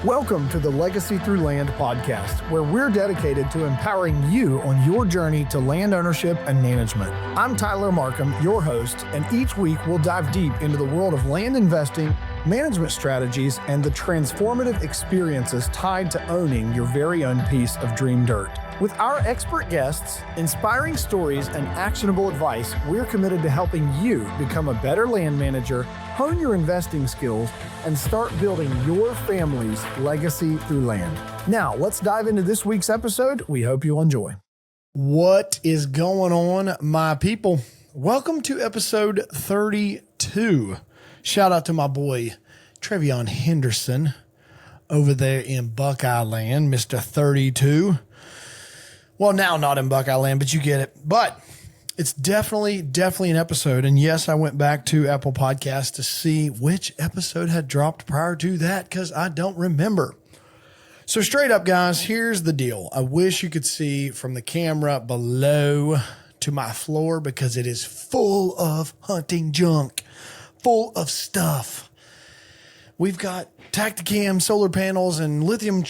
Welcome to the Legacy Through Land podcast, where we're dedicated to empowering you on your journey to land ownership and management. I'm Tyler Markham, your host, and each week we'll dive deep into the world of land investing, management strategies, and the transformative experiences tied to owning your very own piece of dream dirt. With our expert guests, inspiring stories, and actionable advice, we're committed to helping you become a better land manager, hone your investing skills, and start building your family's legacy through land. Now, let's dive into this week's episode. We hope you'll enjoy. What is going on, my people? Welcome to episode 32. Shout out to my boy, Trevion Henderson, over there in Buckeye Land, Mr. 32. Well, now not in Buckeye Land, but you get it. But it's definitely an episode. And yes, I went back to Apple Podcasts to see which episode had dropped prior to that because I don't remember. So straight up, guys, here's the deal. I wish you could see from the camera below to my floor because it is full of hunting junk, full of stuff. We've got Tacticam solar panels and lithium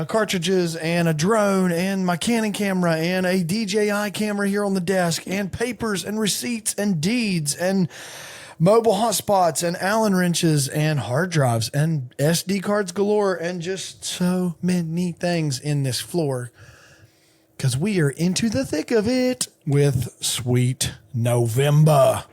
cartridges and a drone and my Canon camera and a DJI camera here on the desk and papers and receipts and deeds and mobile hotspots and Allen wrenches and hard drives and SD cards galore and just so many things in this floor because we are into the thick of it with sweet November.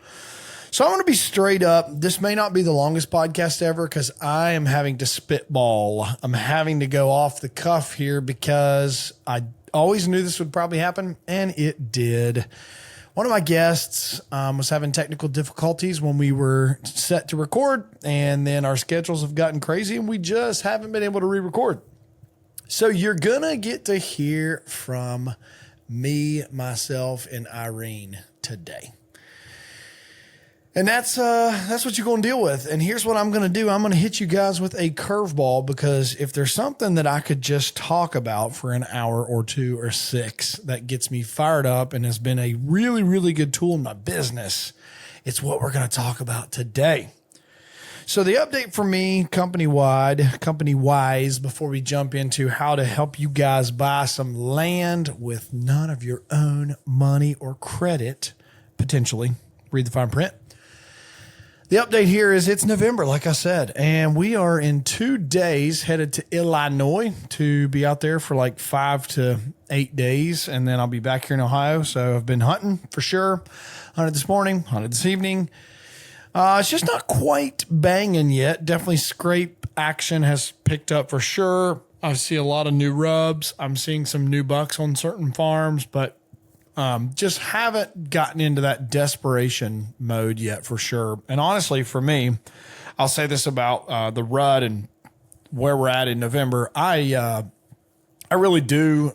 So I want to be straight up. This may not be the longest podcast ever because I am having to spitball. I'm having to go off the cuff here because I always knew this would probably happen, and it did. One of my guests was having technical difficulties when we were set to record, and then our schedules have gotten crazy, and we just haven't been able to re-record. So you're going to get to hear from me, myself, and Irene today. And that's what you're going to deal with. And here's what I'm going to do. I'm going to hit you guys with a curveball because if there's something that I could just talk about for an hour or two or six that gets me fired up and has been a really, really good tool in my business, it's what we're going to talk about today. So the update for me, company-wise, before we jump into how to help you guys buy some land with none of your own money or credit, potentially, read the fine print. The update here is it's November, like I said, and we are in 2 days headed to Illinois to be out there for like 5 to 8 days, and then I'll be back here in Ohio. So I've been hunting for sure. Hunted this morning, hunted this evening. It's just not quite banging yet. Definitely scrape action has picked up for sure. I see a lot of new rubs. I'm seeing some new bucks on certain farms, but just haven't gotten into that desperation mode yet for sure. And honestly, for me, I'll say this about the rut and where we're at in November. I really do.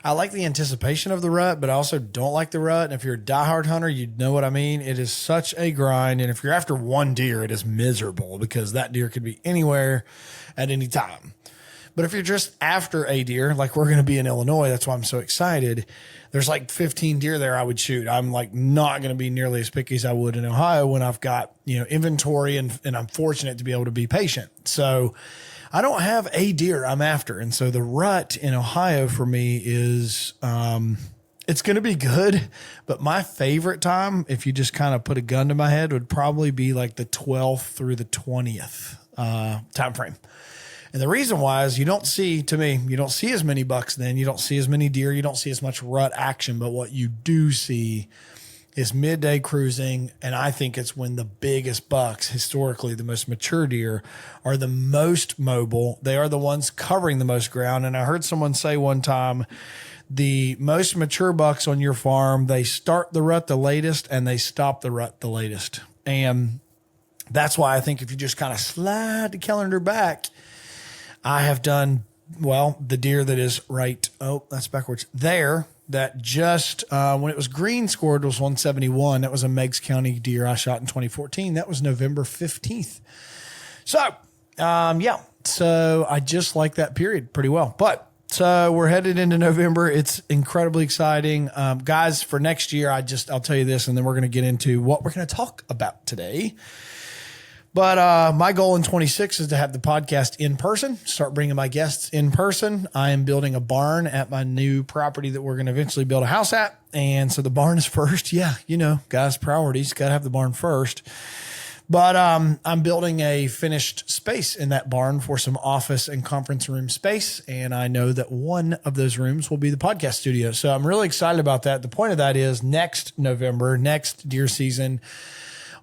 I like the anticipation of the rut, but I also don't like the rut. And if you're a diehard hunter, you know what I mean. It is such a grind. And if you're after one deer, it is miserable because that deer could be anywhere at any time. But if you're just after a deer, like we're going to be in Illinois, that's why I'm so excited. There's like 15 deer there I would shoot. I'm like not going to be nearly as picky as I would in Ohio when I've got, inventory and I'm fortunate to be able to be patient. So I don't have a deer I'm after. And so the rut in Ohio for me is, it's going to be good. But my favorite time, if you just kind of put a gun to my head, would probably be like the 12th through the 20th time frame. And the reason why is you don't see as many bucks then, you don't see as many deer, you don't see as much rut action, but what you do see is midday cruising. And I think it's when the biggest bucks, historically the most mature deer, are the most mobile. They are the ones covering the most ground. And I heard someone say one time, the most mature bucks on your farm, they start the rut the latest and they stop the rut the latest. And that's why I think if you just kind of slide the calendar back, I have done, the deer that is right, that's backwards, there, that just, when it was green scored was 171. That was a Meigs County deer I shot in 2014. That was November 15th. So, so I just like that period pretty well. But, so we're headed into November. It's incredibly exciting. Guys, for next year, I'll tell you this, and then we're going to get into what we're going to talk about today. But my goal in 26 is to have the podcast in person, start bringing my guests in person. I am building a barn at my new property that we're going to eventually build a house at. And so the barn is first. Yeah, guys, priorities, got to have the barn first. But I'm building a finished space in that barn for some office and conference room space. And I know that one of those rooms will be the podcast studio. So I'm really excited about that. The point of that is next November, next deer season,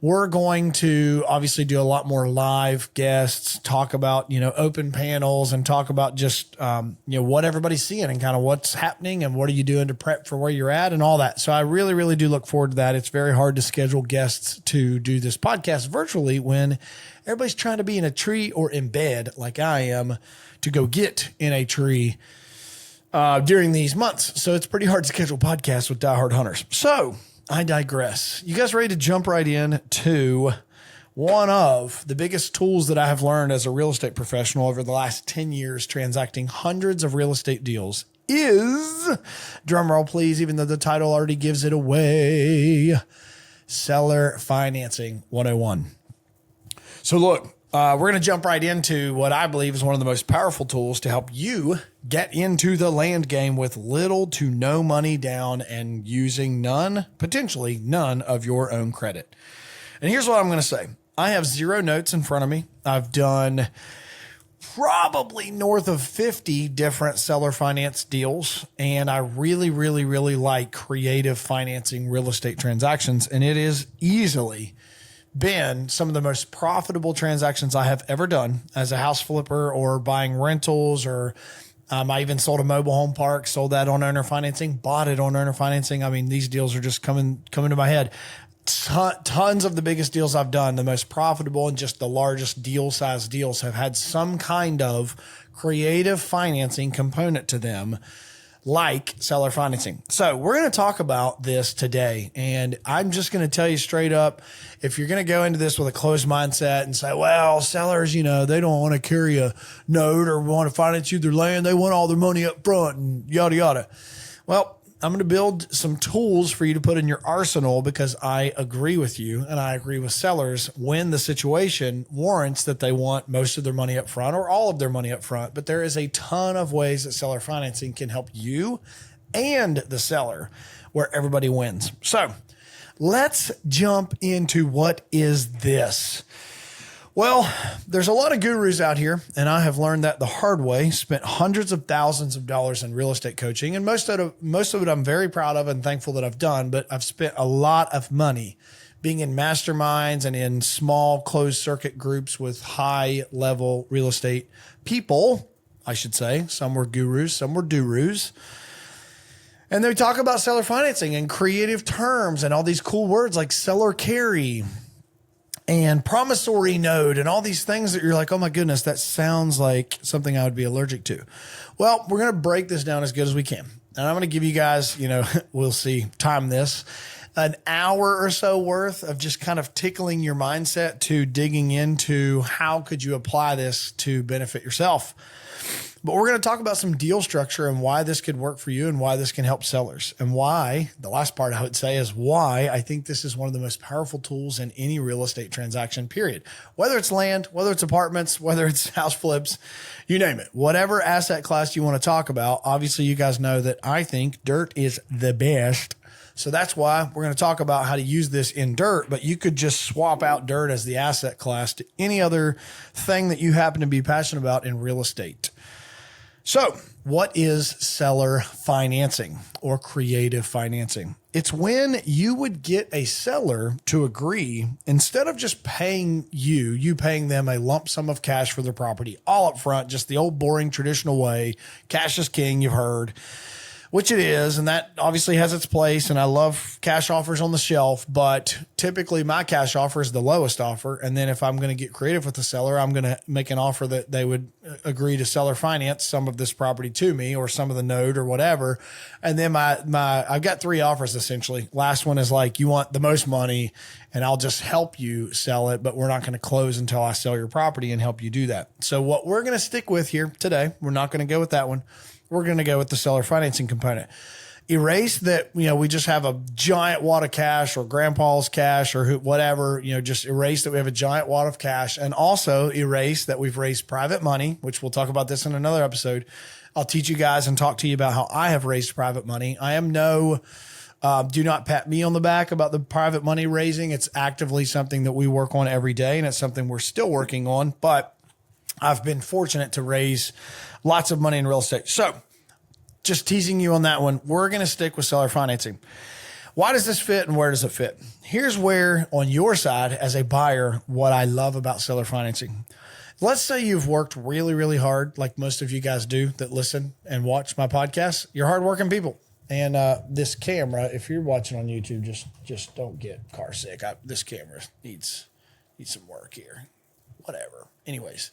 we're going to obviously do a lot more live guests, talk about, open panels and talk about just, what everybody's seeing and kind of what's happening and what are you doing to prep for where you're at and all that. So I really, really do look forward to that. It's very hard to schedule guests to do this podcast virtually when everybody's trying to be in a tree or in bed like I am to go get in a tree during these months. So it's pretty hard to schedule podcasts with diehard hunters. So I digress. You guys ready to jump right in to one of the biggest tools that I have learned as a real estate professional over the last 10 years, transacting hundreds of real estate deals is, drum roll please, even though the title already gives it away, Seller Financing 101. So look, we're going to jump right into what I believe is one of the most powerful tools to help you get into the land game with little to no money down and using potentially none of your own credit. And here's what I'm going to say. I have 0 notes in front of me. I've done probably north of 50 different seller finance deals. And I really, really, really like creative financing real estate transactions. And it is easily been some of the most profitable transactions I have ever done as a house flipper or buying rentals, or I even sold a mobile home park, sold that on owner financing, bought it on owner financing. I mean, these deals are just coming to my head. Tons of the biggest deals I've done, the most profitable and just the largest deal size deals have had some kind of creative financing component to them, like seller financing. So we're going to talk about this today. And I'm just going to tell you straight up, if you're going to go into this with a closed mindset and say, well, sellers, they don't want to carry a note or want to finance you their land. They want all their money up front and yada, yada. Well, I'm going to build some tools for you to put in your arsenal because I agree with you and I agree with sellers when the situation warrants that they want most of their money up front or all of their money up front. But there is a ton of ways that seller financing can help you and the seller where everybody wins. So let's jump into what is this. Well, there's a lot of gurus out here, and I have learned that the hard way, spent hundreds of thousands of dollars in real estate coaching, and most of it I'm very proud of and thankful that I've done, but I've spent a lot of money being in masterminds and in small closed circuit groups with high level real estate people, I should say. Some were gurus, some were durus. And they talk about seller financing and creative terms and all these cool words like seller carry and promissory note and all these things that you're like, oh my goodness, that sounds like something I would be allergic to. Well, we're going to break this down as good as we can. And I'm going to give you guys, we'll see, time this, an hour or so worth of just kind of tickling your mindset to digging into how could you apply this to benefit yourself. But we're going to talk about some deal structure and why this could work for you and why this can help sellers, and why, the last part I would say is why I think this is one of the most powerful tools in any real estate transaction, period. Whether it's land, whether it's apartments, whether it's house flips, you name it, whatever asset class you want to talk about. Obviously, you guys know that I think dirt is the best. So that's why we're going to talk about how to use this in dirt, but you could just swap out dirt as the asset class to any other thing that you happen to be passionate about in real estate. So what is seller financing or creative financing? It's when you would get a seller to agree, instead of just paying you paying them a lump sum of cash for their property all up front, just the old boring traditional way, cash is king, you've heard, which it is. And that obviously has its place. And I love cash offers on the shelf, but typically my cash offer is the lowest offer. And then if I'm going to get creative with the seller, I'm going to make an offer that they would agree to seller finance some of this property to me or some of the note or whatever. And then I've got 3 offers essentially. Last one is like, you want the most money and I'll just help you sell it, but we're not going to close until I sell your property and help you do that. So what we're going to stick with here today, we're not going to go with that one. We're going to go with the seller financing component. Erase that, we just have a giant wad of cash or grandpa's cash or whatever, just erase that we have a giant wad of cash, and also erase that we've raised private money, which we'll talk about this in another episode. I'll teach you guys and talk to you about how I have raised private money. I am do not pat me on the back about the private money raising. It's actively something that we work on every day, and it's something we're still working on, but I've been fortunate to raise lots of money in real estate. So just teasing you on that one, we're going to stick with seller financing. Why does this fit and where does it fit? Here's where, on your side as a buyer, what I love about seller financing. Let's say you've worked really, really hard, like most of you guys do that listen and watch my podcast. You're hardworking people. And this camera, if you're watching on YouTube, just don't get car sick. This camera needs some work here. Whatever. Anyways.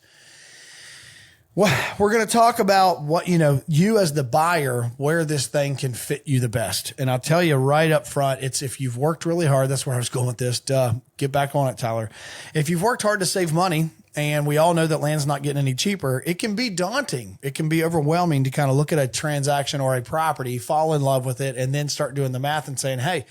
Well, we're going to talk about what, you as the buyer, where this thing can fit you the best. And I'll tell you right up front, it's if you've worked really hard, that's where I was going with this. Get back on it, Tyler. If you've worked hard to save money, and we all know that land's not getting any cheaper, it can be daunting. It can be overwhelming to kind of look at a transaction or a property, fall in love with it, and then start doing the math and saying, hey,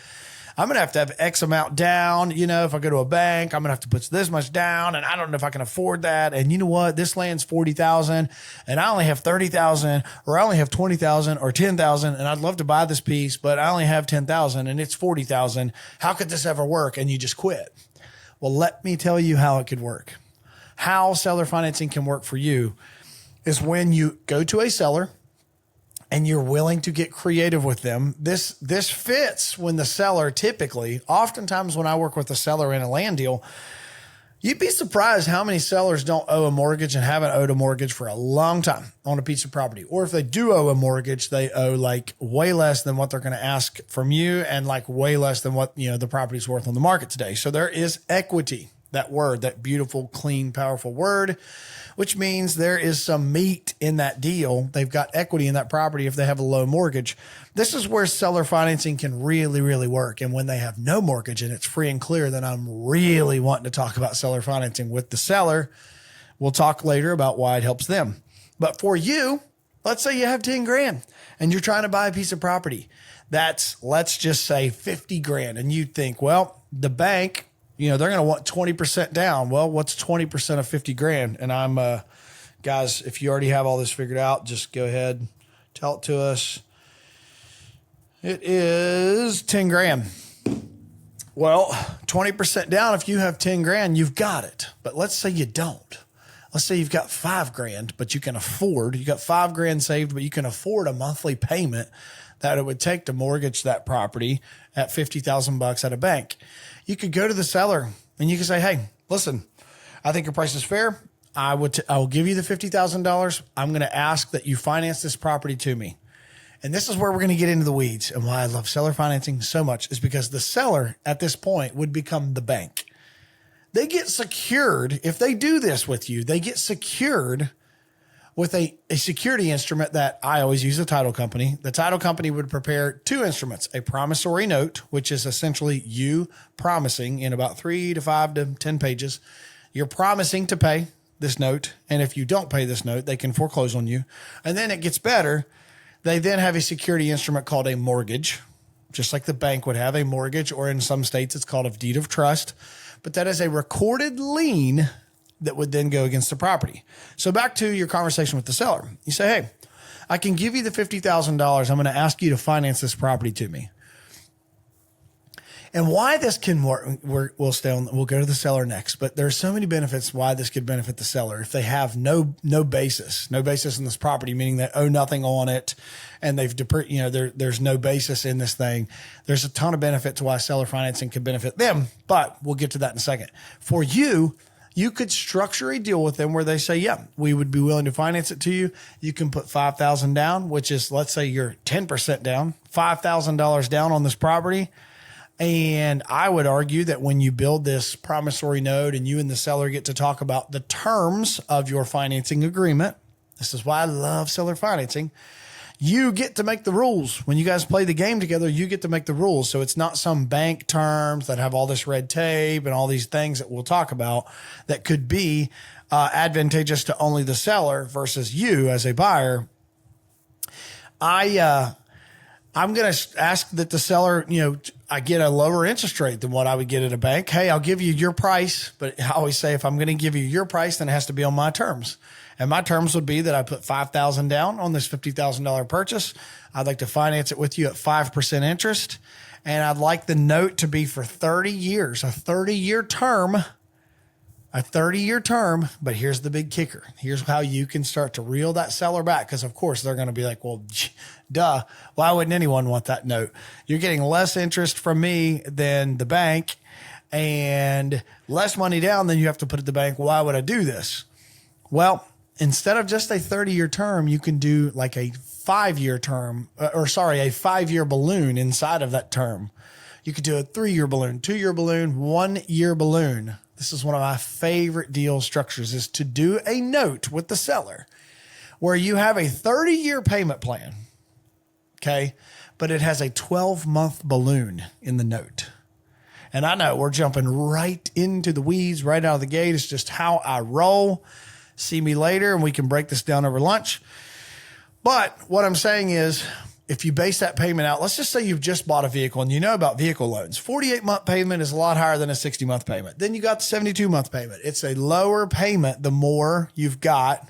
I'm going to have X amount down. If I go to a bank, I'm going to have to put this much down, and I don't know if I can afford that. And you know what? This land's $40,000 and I only have $30,000, or I only have $20,000 or $10,000. And I'd love to buy this piece, but I only have $10,000 and it's $40,000. How could this ever work? And you just quit. Well, let me tell you how it could work. How seller financing can work for you is when you go to a seller and you're willing to get creative with them. This fits when the seller oftentimes when I work with a seller in a land deal, you'd be surprised how many sellers don't owe a mortgage and haven't owed a mortgage for a long time on a piece of property. Or if they do owe a mortgage, they owe like way less than what they're going to ask from you and like way less than what, the property's worth on the market today. So there is equity, that word, that beautiful, clean, powerful word, which means there is some meat in that deal. They've got equity in that property if they have a low mortgage. This is where seller financing can really, really work. And when they have no mortgage and it's free and clear, then I'm really wanting to talk about seller financing with the seller. We'll talk later about why it helps them. But for you, let's say you have 10 grand and you're trying to buy a piece of property. That's, let's just say 50 grand. And you think, well, the bank, they're going to want 20% down. Well, what's 20% of 50 grand? And I'm, guys, if you already have all this figured out, just go ahead, tell it to us. It is 10 grand. Well, 20% down. If you have 10 grand, you've got it. But let's say you don't. Let's say you've got 5 grand, but you got 5 grand saved, but you can afford a monthly payment that it would take to mortgage that property at $50,000 at a bank. You could go to the seller and you can say, hey, listen, I think your price is fair. I will give you the $50,000. I'm going to ask that you finance this property to me. And this is where we're going to get into the weeds. And why I love seller financing so much is because the seller at this point would become the bank. They get secured. If they do this with you, they get secured with a security instrument that I always use, a title company. The title company would prepare 2 instruments, a promissory note, which is essentially you promising in about 3 to 5 to 10 pages. You're promising to pay this note. And if you don't pay this note, they can foreclose on you. And then it gets better. They then have a security instrument called a mortgage, just like the bank would have a mortgage, or in some states, it's called a deed of trust. But that is a recorded lien that would then go against the property. So back to your conversation with the seller. You say, hey, I can give you the $50,000. I'm going to ask you to finance this property to me. And why this can work, we'll go to the seller next, but there's so many benefits why this could benefit the seller. If they have no basis in this property, meaning they owe nothing on it and there's no basis in this thing. There's a ton of benefit to why seller financing could benefit them, but we'll get to that in a second. For you, you could structure a deal with them where they say, yeah, we would be willing to finance it to you. You can put $5,000 down, which is, let's say you're 10% down, $5,000 down on this property. And I would argue that when you build this promissory note and you and the seller get to talk about the terms of your financing agreement, this is why I love seller financing. You get to make the rules. When you guys play the game together, you get to make the rules. So it's not some bank terms that have all this red tape and all these things that we'll talk about that could be advantageous to only the seller versus you as a buyer. I'm going to ask that the seller, I get a lower interest rate than what I would get at a bank. Hey, I'll give you your price. But I always say, if I'm going to give you your price, then it has to be on my terms. And my terms would be that I put $5,000 down on this $50,000 purchase. I'd like to finance it with you at 5% interest. And I'd like the note to be for 30 years, a 30-year term. A 30-year term, but here's the big kicker. Here's how you can start to reel that seller back. Because, of course, they're going to be like, well, duh, why wouldn't anyone want that note? You're getting less interest from me than the bank and less money down than you have to put at the bank. Why would I do this? Well, instead of just a 30-year term, you can do like a 5-year term, a 5-year balloon inside of that term. You could do a 3-year balloon, 2-year balloon, 1-year balloon. This is one of my favorite deal structures, is to do a note with the seller where you have a 30-year payment plan. Okay. But it has a 12-month balloon in the note. And I know we're jumping right into the weeds right out of the gate. It's just how I roll. See me later and we can break this down over lunch. But what I'm saying is, if you base that payment out, let's just say you've just bought a vehicle and you know about vehicle loans. 48-month payment is a lot higher than a 60-month payment. Then you got the 72-month payment. It's a lower payment the more you've got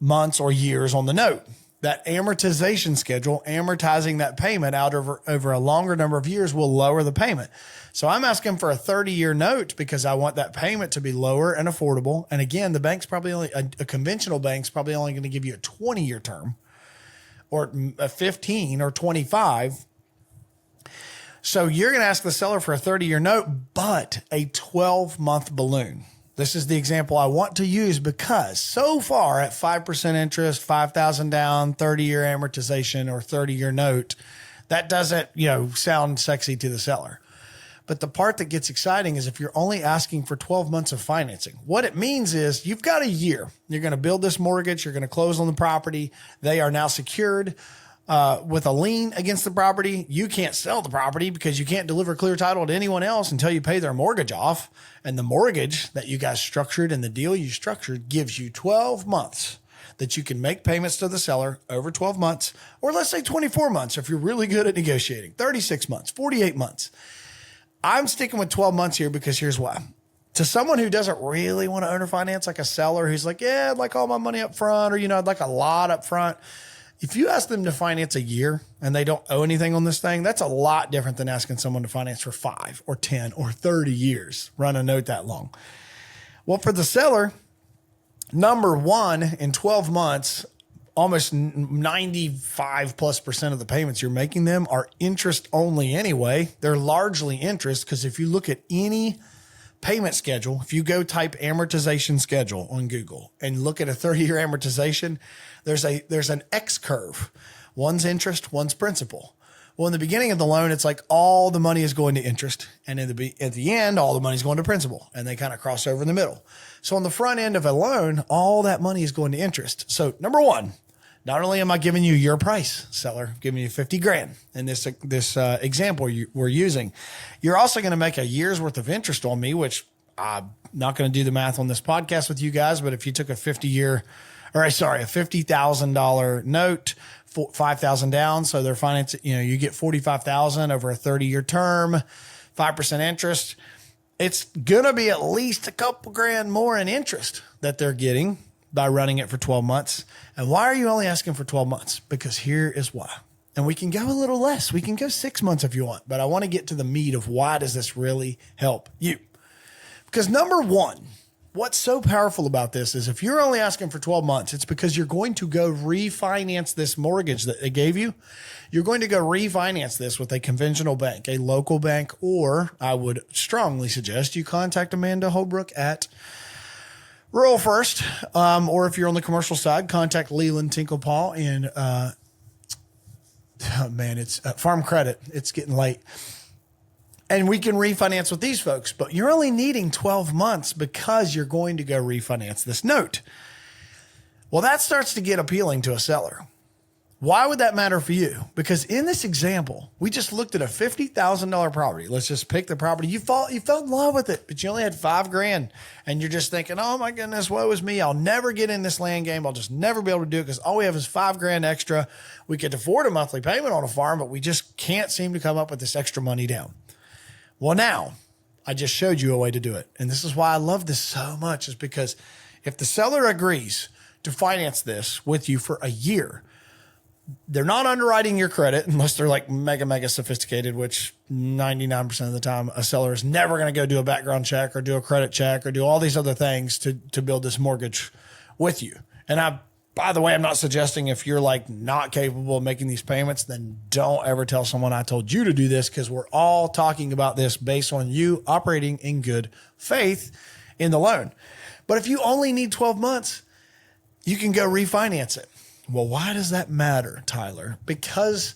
months or years on the note. That amortization schedule, amortizing that payment out over a longer number of years, will lower the payment. So I'm asking for a 30-year note because I want that payment to be lower and affordable. And again, the bank's probably a conventional bank's probably only going to give you a 20-year term, or a 15 or 25. So you're going to ask the seller for a 30-year note, but a 12-month balloon. This is the example I want to use because so far at 5% interest, 5,000 down, 30-year amortization or 30-year note, that doesn't, sound sexy to the seller. But the part that gets exciting is if you're only asking for 12 months of financing. What it means is you've got a year. You're going to build this mortgage. You're going to close on the property. They are now secured with a lien against the property. You can't sell the property because you can't deliver clear title to anyone else until you pay their mortgage off. And the mortgage that you guys structured and the deal you structured gives you 12 months that you can make payments to the seller over 12 months, or let's say 24 months if you're really good at negotiating, 36 months, 48 months. I'm sticking with 12 months here because here's why. To someone who doesn't really want to owner finance, like a seller who's like, yeah, I'd like all my money up front, or, I'd like a lot up front. If you ask them to finance a year and they don't owe anything on this thing, that's a lot different than asking someone to finance for 5 or 10 or 30 years, run a note that long. Well, for the seller, number one, in 12 months, almost 95+% of the payments you're making them are interest only anyway. They're largely interest because if you look at any payment schedule, if you go type amortization schedule on Google and look at a 30-year amortization, there's an X curve. One's interest, one's principal. Well, in the beginning of the loan, it's like all the money is going to interest. And at the end, all the money is going to principal. And they kind of cross over in the middle. So on the front end of a loan, all that money is going to interest. So number one, not only am I giving you your price, seller, I'm giving you 50 grand in this example we're using, you're also going to make a year's worth of interest on me, which I'm not going to do the math on this podcast with you guys. But if you took a $50,000 note, 5,000 down. So they're financing, you get 45,000 over a 30-year term, 5% interest. It's going to be at least a couple grand more in interest that they're getting by running it for 12 months. And why are you only asking for 12 months? Because here is why. And we can go a little less. We can go 6 months if you want, but I want to get to the meat of why does this really help you? Because number one, what's so powerful about this is if you're only asking for 12 months, it's because you're going to go refinance this mortgage that they gave you. You're going to go refinance this with a conventional bank, a local bank, or I would strongly suggest you contact Amanda Holbrook at Rural First, or if you're on the commercial side, contact Leland Tinklepaw in, it's Farm Credit. It's getting late. And we can refinance with these folks, but you're only needing 12 months because you're going to go refinance this note. Well, that starts to get appealing to a seller. Why would that matter for you? Because in this example, we just looked at a $50,000 property. Let's just pick the property. You fell in love with it, but you only had $5,000 and you're just thinking, oh my goodness, woe is me. I'll never get in this land game. I'll just never be able to do it because all we have is $5,000 extra. We could afford a monthly payment on a farm, but we just can't seem to come up with this extra money down. Well, now I just showed you a way to do it. And this is why I love this so much, is because if the seller agrees to finance this with you for a year, they're not underwriting your credit unless they're like mega sophisticated, which 99% of the time a seller is never going to go do a background check or do a credit check or do all these other things to build this mortgage with you. And by the way, I'm not suggesting if you're like not capable of making these payments, then don't ever tell someone I told you to do this, because we're all talking about this based on you operating in good faith in the loan. But if you only need 12 months, you can go refinance it. Well, why does that matter, Tyler? Because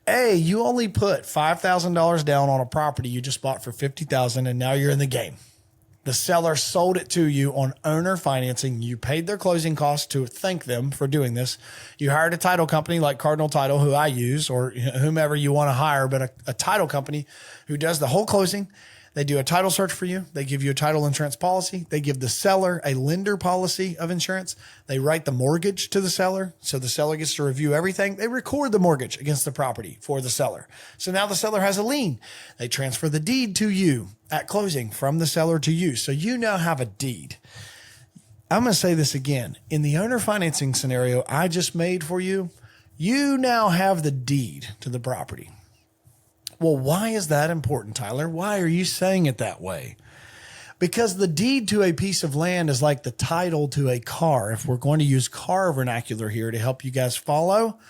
you only put $5,000 down on a property you just bought for $50,000, and now you're in the game. The seller sold it to you on owner financing. You paid their closing costs to thank them for doing this. You hired a title company like Cardinal Title, who I use, or whomever you want to hire, but a title company who does the whole closing. They do a title search for you. They give you a title insurance policy. They give the seller a lender policy of insurance. They write the mortgage to the seller, so the seller gets to review everything. They record the mortgage against the property for the seller. So now the seller has a lien. They transfer the deed to you at closing from the seller to you. So you now have a deed. I'm going to say this again. In the owner financing scenario I just made for you, you now have the deed to the property. Well, why is that important, Tyler? Why are you saying it that way? Because the deed to a piece of land is like the title to a car. If we're going to use car vernacular here to help you guys follow,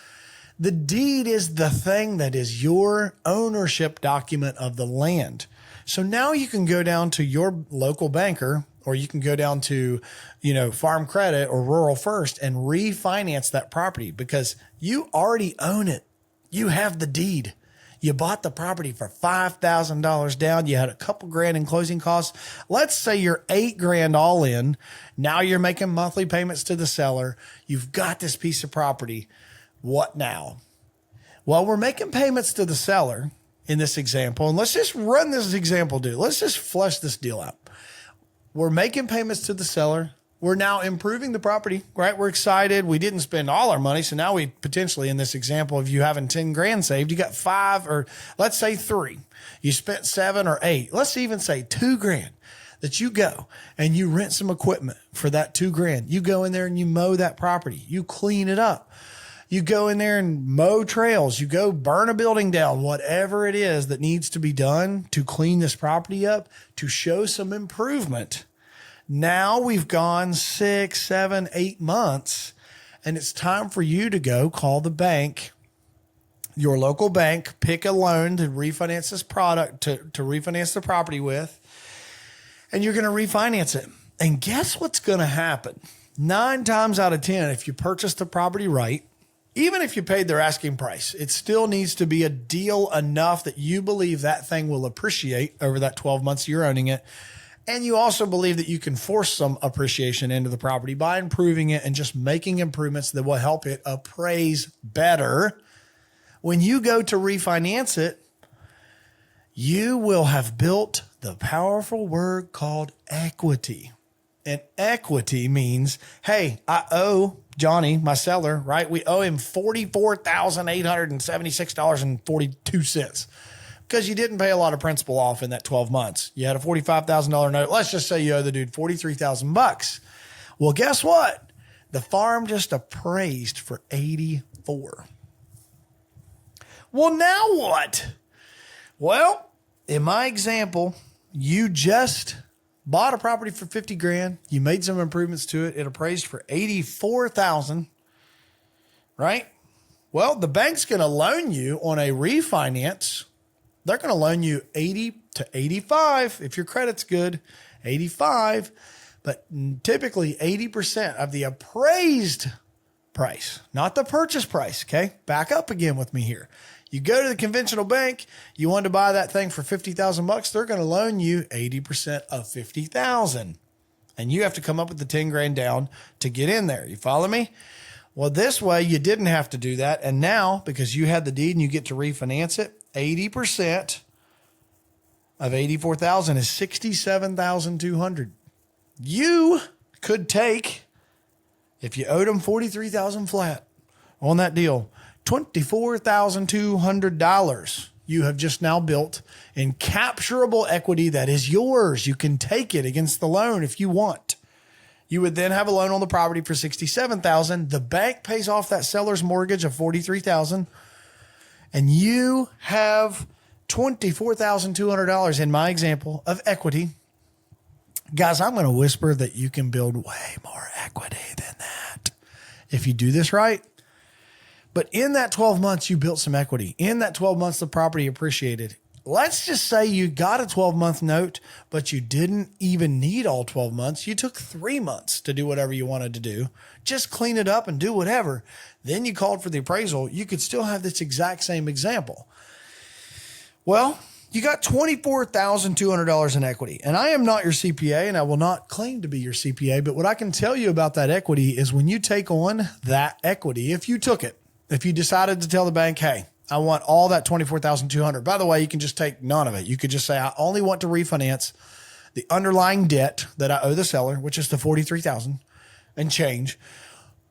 the deed is the thing that is your ownership document of the land. So now you can go down to your local banker, or you can go down to, Farm Credit or Rural First and refinance that property because you already own it. You have the deed. You bought the property for $5,000 down. You had a couple grand in closing costs. Let's say you're $8,000 all in. Now you're making monthly payments to the seller. You've got this piece of property. What now? Well, we're making payments to the seller in this example. And let's just run this example, dude. Let's just flesh this deal out. We're making payments to the seller. We're now improving the property, right? We're excited. We didn't spend all our money. So now we potentially, in this example of you having 10 grand saved, you got 5, or let's say 3. You spent 7 or 8. Let's even say 2 grand that you go and you rent some equipment for that 2 grand. You go in there and you mow that property. You clean it up. You go in there and mow trails. You go burn a building down, whatever it is that needs to be done to clean this property up, to show some improvement. Now we've gone 6, 7, 8 months, and it's time for you to go call the bank, your local bank, pick a loan to refinance this product, to refinance the property with, and you're going to refinance it. And guess what's going to happen? 9 times out of 10, if you purchase the property right, even if you paid their asking price, it still needs to be a deal enough that you believe that thing will appreciate over that 12 months you're owning it. And you also believe that you can force some appreciation into the property by improving it and just making improvements that will help it appraise better. When you go to refinance it, you will have built the powerful word called equity. And equity means, hey, I owe Johnny, my seller, right? We owe him $44,876.42. Because you didn't pay a lot of principal off in that 12 months. You had a $45,000 note. Let's just say you owe the dude $43,000. Well, guess what? The farm just appraised for 84. Well, now what? Well, in my example, you just bought a property for 50 grand. You made some improvements to it. It appraised for 84,000, right? Well, the bank's going to loan you on a refinance. They're going to loan you 80 to 85 if your credit's good, 85, but typically 80% of the appraised price, not the purchase price. Okay. Back up again with me here. You go to the conventional bank, you want to buy that thing for $50,000. They're going to loan you 80% of 50,000. And you have to come up with the 10 grand down to get in there. You follow me? Well, this way you didn't have to do that. And now, because you had the deed and you get to refinance it, 80% of 84,000 is 67,200. You could take, if you owed them 43,000 flat on that deal, $24,200 you have just now built in capturable equity that is yours. You can take it against the loan if you want. You would then have a loan on the property for $67,000. The bank pays off that seller's mortgage of $43,000, and you have $24,200 in my example of equity. Guys, I'm going to whisper that you can build way more equity than that if you do this right. But in that 12 months, you built some equity. In that 12 months, the property appreciated. Let's just say you got a 12-month note, but you didn't even need all 12 months. You took 3 months to do whatever you wanted to do. Just clean it up and do whatever. Then you called for the appraisal. You could still have this exact same example. Well, you got $24,200 in equity. And I am not your CPA, and I will not claim to be your CPA. But what I can tell you about that equity is when you take on that equity, if you took it, if you decided to tell the bank, hey, I want all that $24,200. By the way, you can just take none of it. You could just say, I only want to refinance the underlying debt that I owe the seller, which is the $43,000 and change.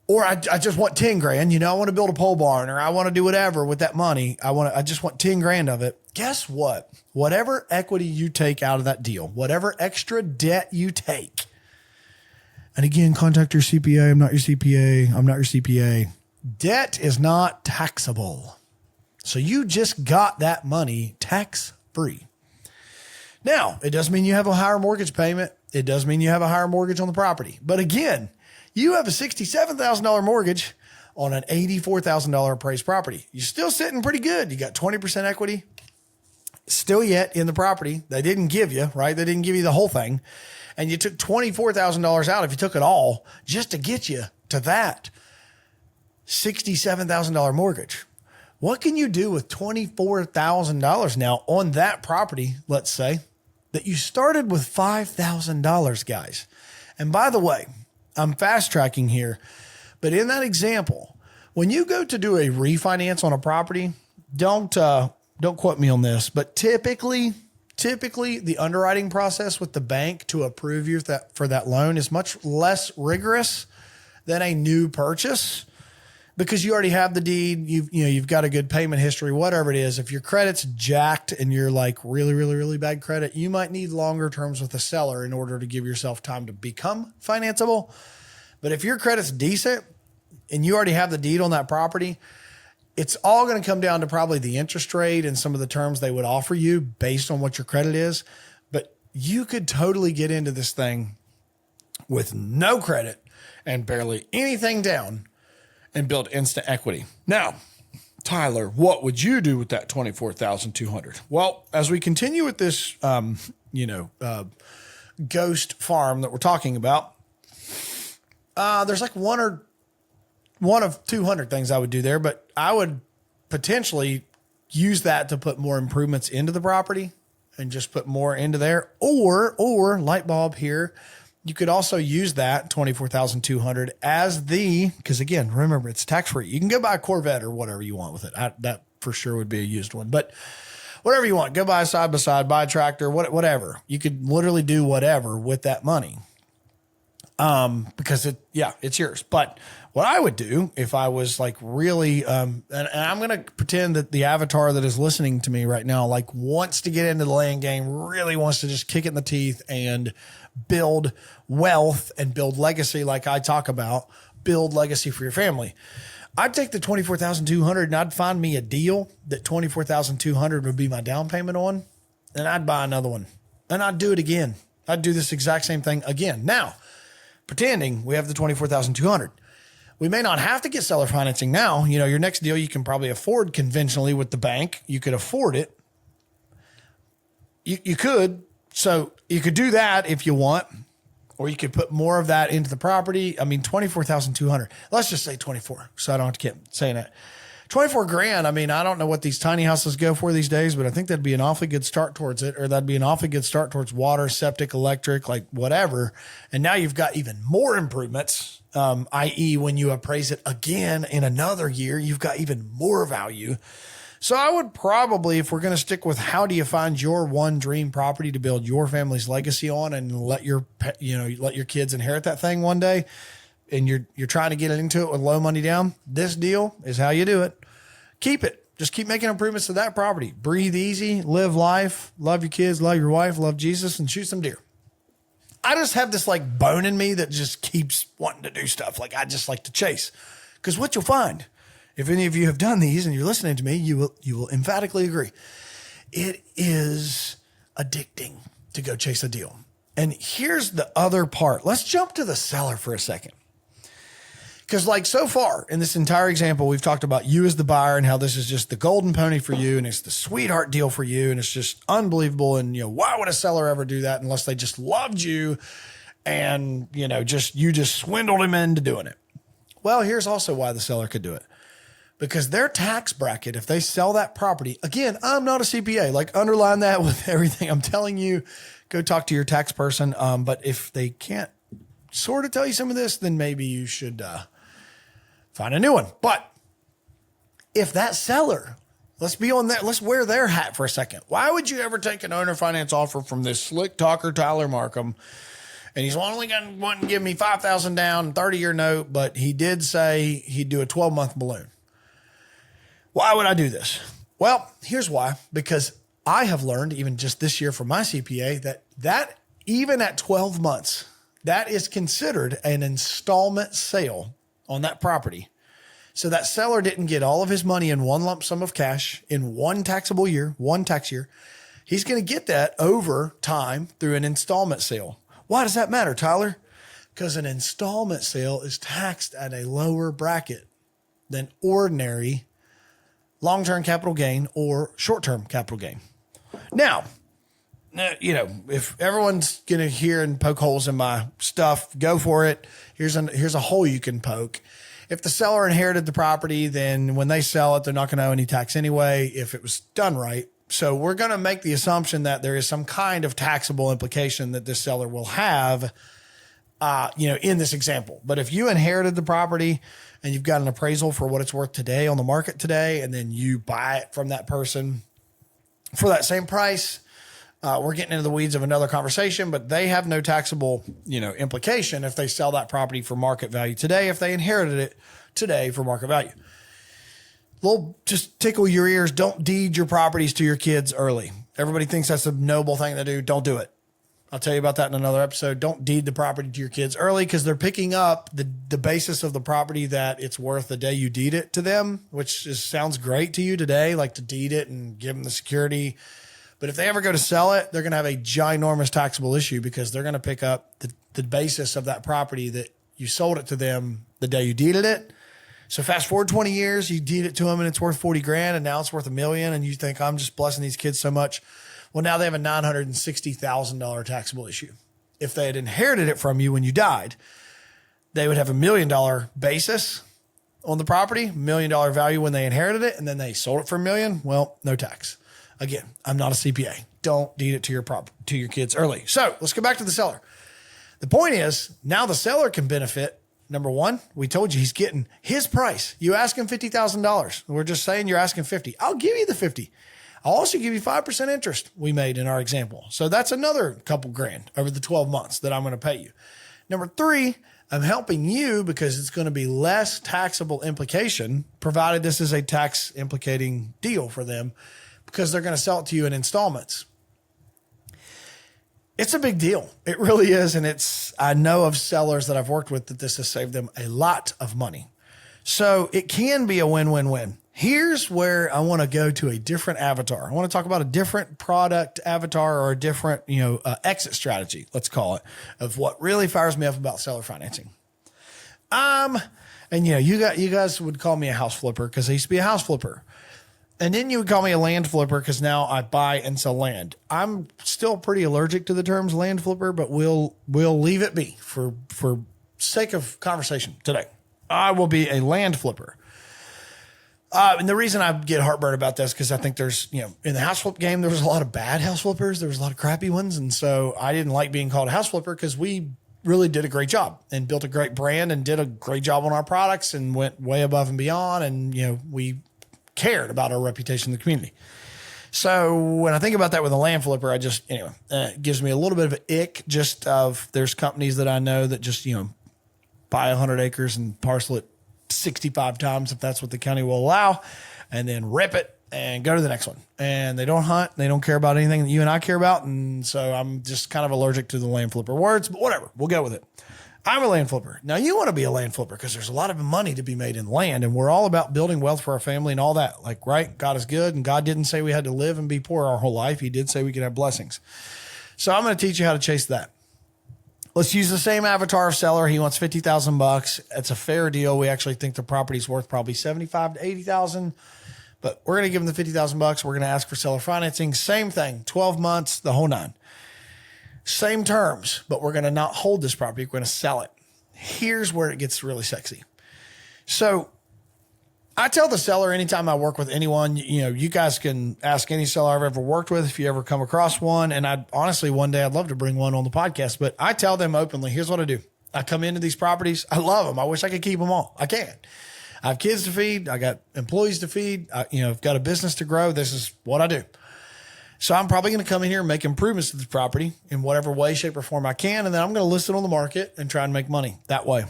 Or I just want 10 grand. I want to build a pole barn, or I want to do whatever with that money. I just want 10 grand of it. Guess what? Whatever equity you take out of that deal, whatever extra debt you take. And again, contact your CPA. I'm not your CPA. I'm not your CPA. Debt is not taxable. So you just got that money tax-free. Now, it does mean you have a higher mortgage payment. It does mean you have a higher mortgage on the property. But again, you have a $67,000 mortgage on an $84,000 appraised property. You're still sitting pretty good. You got 20% equity still yet in the property. They didn't give you, right? They didn't give you the whole thing. And you took $24,000 out if you took it all just to get you to that $67,000 mortgage. What can you do with $24,000 now on that property, let's say, that you started with $5,000, guys? And by the way, I'm fast tracking here, but in that example, when you go to do a refinance on a property, don't quote me on this, but typically the underwriting process with the bank to approve you for that loan is much less rigorous than a new purchase. Because you already have the deed, you've got a good payment history, whatever it is. If your credit's jacked and you're like really, really, really bad credit, you might need longer terms with the seller in order to give yourself time to become financeable. But if your credit's decent and you already have the deed on that property, it's all going to come down to probably the interest rate and some of the terms they would offer you based on what your credit is. But you could totally get into this thing with no credit and barely anything down and build instant equity. Now, Tyler, what would you do with that $24,200? Well, as we continue with this, ghost farm that we're talking about, there's like one of 200 things I would do there, but I would potentially use that to put more improvements into the property and just put more into there, or light bulb here. You could also use that $24,200 as because again, remember, it's tax-free. You can go buy a Corvette or whatever you want with it. That for sure would be a used one, but whatever you want, go buy a side-by-side, buy a tractor, whatever. You could literally do whatever with that money. Because it's yours. But what I would do if I was like really, and I'm going to pretend that the avatar that is listening to me right now, like wants to get into the land game, really wants to just kick it in the teeth and build wealth and build legacy. Like I talk about, build legacy for your family. I'd take the $24,200 and I'd find me a deal that $24,200 would be my down payment on. And I'd buy another one and I'd do it again. I'd do this exact same thing again. Now, pretending we have the $24,200. We may not have to get seller financing now. Your next deal you can probably afford conventionally with the bank. You could afford it. You could. So you could do that if you want, or you could put more of that into the property. I mean, $24,200. Let's just say 24. So I don't have to keep saying that. 24 grand. I mean, I don't know what these tiny houses go for these days, but I think that'd be an awfully good start towards it, or that'd be an awfully good start towards water, septic, electric, like whatever. And now you've got even more improvements, i.e. when you appraise it again in another year, you've got even more value. So I would probably, if we're going to stick with how do you find your one dream property to build your family's legacy on and let your kids inherit that thing one day, and you're trying to get into it with low money down, this deal is how you do it. Keep it. Just keep making improvements to that property. Breathe easy, live life, love your kids, love your wife, love Jesus, and shoot some deer. I just have this like bone in me that just keeps wanting to do stuff. Like I just like to chase. Because what you'll find, if any of you have done these and you're listening to me, you will emphatically agree. It is addicting to go chase a deal. And here's the other part. Let's jump to the seller for a second. Because like so far in this entire example, we've talked about you as the buyer and how this is just the golden pony for you. And it's the sweetheart deal for you. And it's just unbelievable. And, why would a seller ever do that unless they just loved you and, you just swindled him into doing it? Well, here's also why the seller could do it. Because their tax bracket, if they sell that property, again, I'm not a CPA, like underline that with everything I'm telling you, go talk to your tax person. But if they can't sort of tell you some of this, then maybe you should find a new one. But if that seller, let's be on that, let's wear their hat for a second. Why would you ever take an owner finance offer from this slick talker, Tyler Markham? And he's only going to want to give me $5,000 down, 30-year note, but he did say he'd do a 12-month balloon. Why would I do this? Well, here's why. Because I have learned, even just this year from my CPA, that even at 12 months, that is considered an installment sale on that property. So that seller didn't get all of his money in one lump sum of cash in one taxable year, one tax year. He's going to get that over time through an installment sale. Why does that matter, Tyler? Because an installment sale is taxed at a lower bracket than ordinary long-term capital gain or short-term capital gain. Now, if everyone's going to hear and poke holes in my stuff, go for it. Here's a hole you can poke. If the seller inherited the property, then when they sell it, they're not going to owe any tax anyway if it was done right. So we're going to make the assumption that there is some kind of taxable implication that this seller will have, in this example. But if you inherited the property and you've got an appraisal for what it's worth today on the market today, and then you buy it from that person for that same price, we're getting into the weeds of another conversation, but they have no taxable, implication if they sell that property for market value today, if they inherited it today for market value. Just tickle your ears. Don't deed your properties to your kids early. Everybody thinks that's a noble thing to do. Don't do it. I'll tell you about that in another episode. Don't deed the property to your kids early because they're picking up the basis of the property that it's worth the day you deed it to them, which sounds great to you today, like to deed it and give them the security. But if they ever go to sell it, they're going to have a ginormous taxable issue because they're going to pick up the basis of that property that you sold it to them the day you deeded it. So fast forward 20 years, you deed it to them and it's worth 40 grand and now it's worth $1 million. And you think I'm just blessing these kids so much. Well, now they have a $960,000 taxable issue. If they had inherited it from you when you died, they would have $1 million basis on the property, $1 million value when they inherited it, and then they sold it for $1 million. Well, no tax. Again, I'm not a CPA. Don't deed it to your kids early. So let's go back to the seller. The point is now the seller can benefit. Number one, we told you he's getting his price. You ask him $50,000. We're just saying you're asking 50. I'll give you the 50. I'll also give you 5% interest we made in our example. So that's another couple grand over the 12 months that I'm going to pay you. Number three, I'm helping you because it's going to be less taxable implication, provided this is a tax implicating deal for them, because they're going to sell it to you in installments. It's a big deal. It really is. And I know of sellers that I've worked with that this has saved them a lot of money. So it can be a win-win-win. Here's where I want to go to a different avatar. I want to talk about a different product avatar or a different, exit strategy, let's call it, of what really fires me up about seller financing. You guys would call me a house flipper because I used to be a house flipper. And then you would call me a land flipper because now I buy and sell land. I'm still pretty allergic to the terms land flipper, but we'll leave it be for sake of conversation today. I will be a land flipper. And the reason I get heartburn about this, because I think there's, in the house flip game, there was a lot of bad house flippers. There was a lot of crappy ones. And so I didn't like being called a house flipper because we really did a great job and built a great brand and did a great job on our products and went way above and beyond. And, we cared about our reputation in the community. So when I think about that with a land flipper, it gives me a little bit of an ick just of there's companies that I know that just, buy 100 acres and parcel it 65 times if that's what the county will allow, and then rip it and go to the next one. And they don't hunt. They don't care about anything that you and I care about. And so I'm just kind of allergic to the land flipper words, but whatever, we'll go with it. I'm a land flipper. Now you want to be a land flipper because there's a lot of money to be made in land, and we're all about building wealth for our family and all that. Like, right? God is good, and God didn't say we had to live and be poor our whole life. He did say we could have blessings. So I'm going to teach you how to chase that. Let's use the same avatar of seller. He wants $50,000. It's a fair deal. We actually think the property's worth probably $75,000 to $80,000, but we're going to give him the $50,000. We're going to ask for seller financing. Same thing, 12 months, the whole nine. Same terms, but we're going to not hold this property. We're going to sell it. Here's where it gets really sexy. So I tell the seller anytime I work with anyone, you guys can ask any seller I've ever worked with if you ever come across one. And one day I'd love to bring one on the podcast, but I tell them openly, here's what I do. I come into these properties. I love them. I wish I could keep them all. I can't. I have kids to feed. I got employees to feed. I've got a business to grow. This is what I do. So I'm probably going to come in here and make improvements to the property in whatever way, shape, or form I can. And then I'm going to list it on the market and try and make money that way.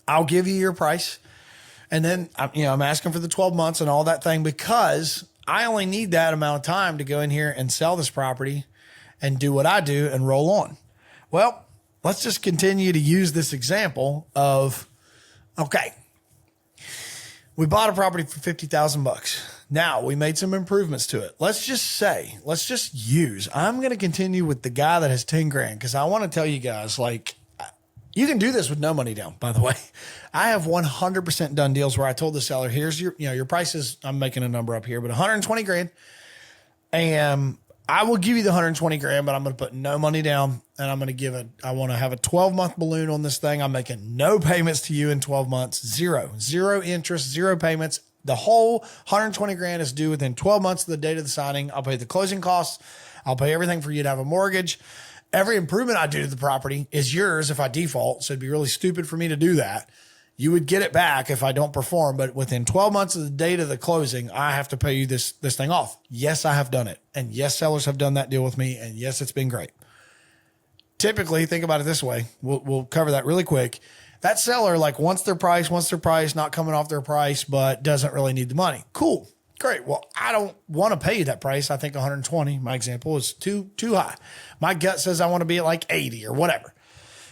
I'll give you your price. And then, I'm asking for the 12 months and all that thing because I only need that amount of time to go in here and sell this property and do what I do and roll on. Well, let's just continue to use this example of, okay, we bought a property for $50,000. Now we made some improvements to it. I'm going to continue with the guy that has 10 grand. Cause I want to tell you guys, you can do this with no money down, by the way. I have 100% done deals where I told the seller, here's your prices. I'm making a number up here, but 120 grand. And I will give you the 120 grand, but I'm going to put no money down. And I'm going to I want to have a 12-month balloon on this thing. I'm making no payments to you in 12 months. Zero interest, zero payments. The whole 120 grand is due within 12 months of the date of the signing. I'll pay the closing costs. I'll pay everything for you to have a mortgage. Every improvement I do to the property is yours if I default. So it'd be really stupid for me to do that. You would get it back if I don't perform, but within 12 months of the date of the closing, I have to pay you this thing off. Yes, I have done it. And yes, sellers have done that deal with me. And yes, it's been great. Typically, think about it this way. We'll cover that really quick. That seller wants their price, not coming off their price, but doesn't really need the money. Cool. Great. Well, I don't want to pay you that price. I think 120, my example, is too high. My gut says I want to be at 80 or whatever.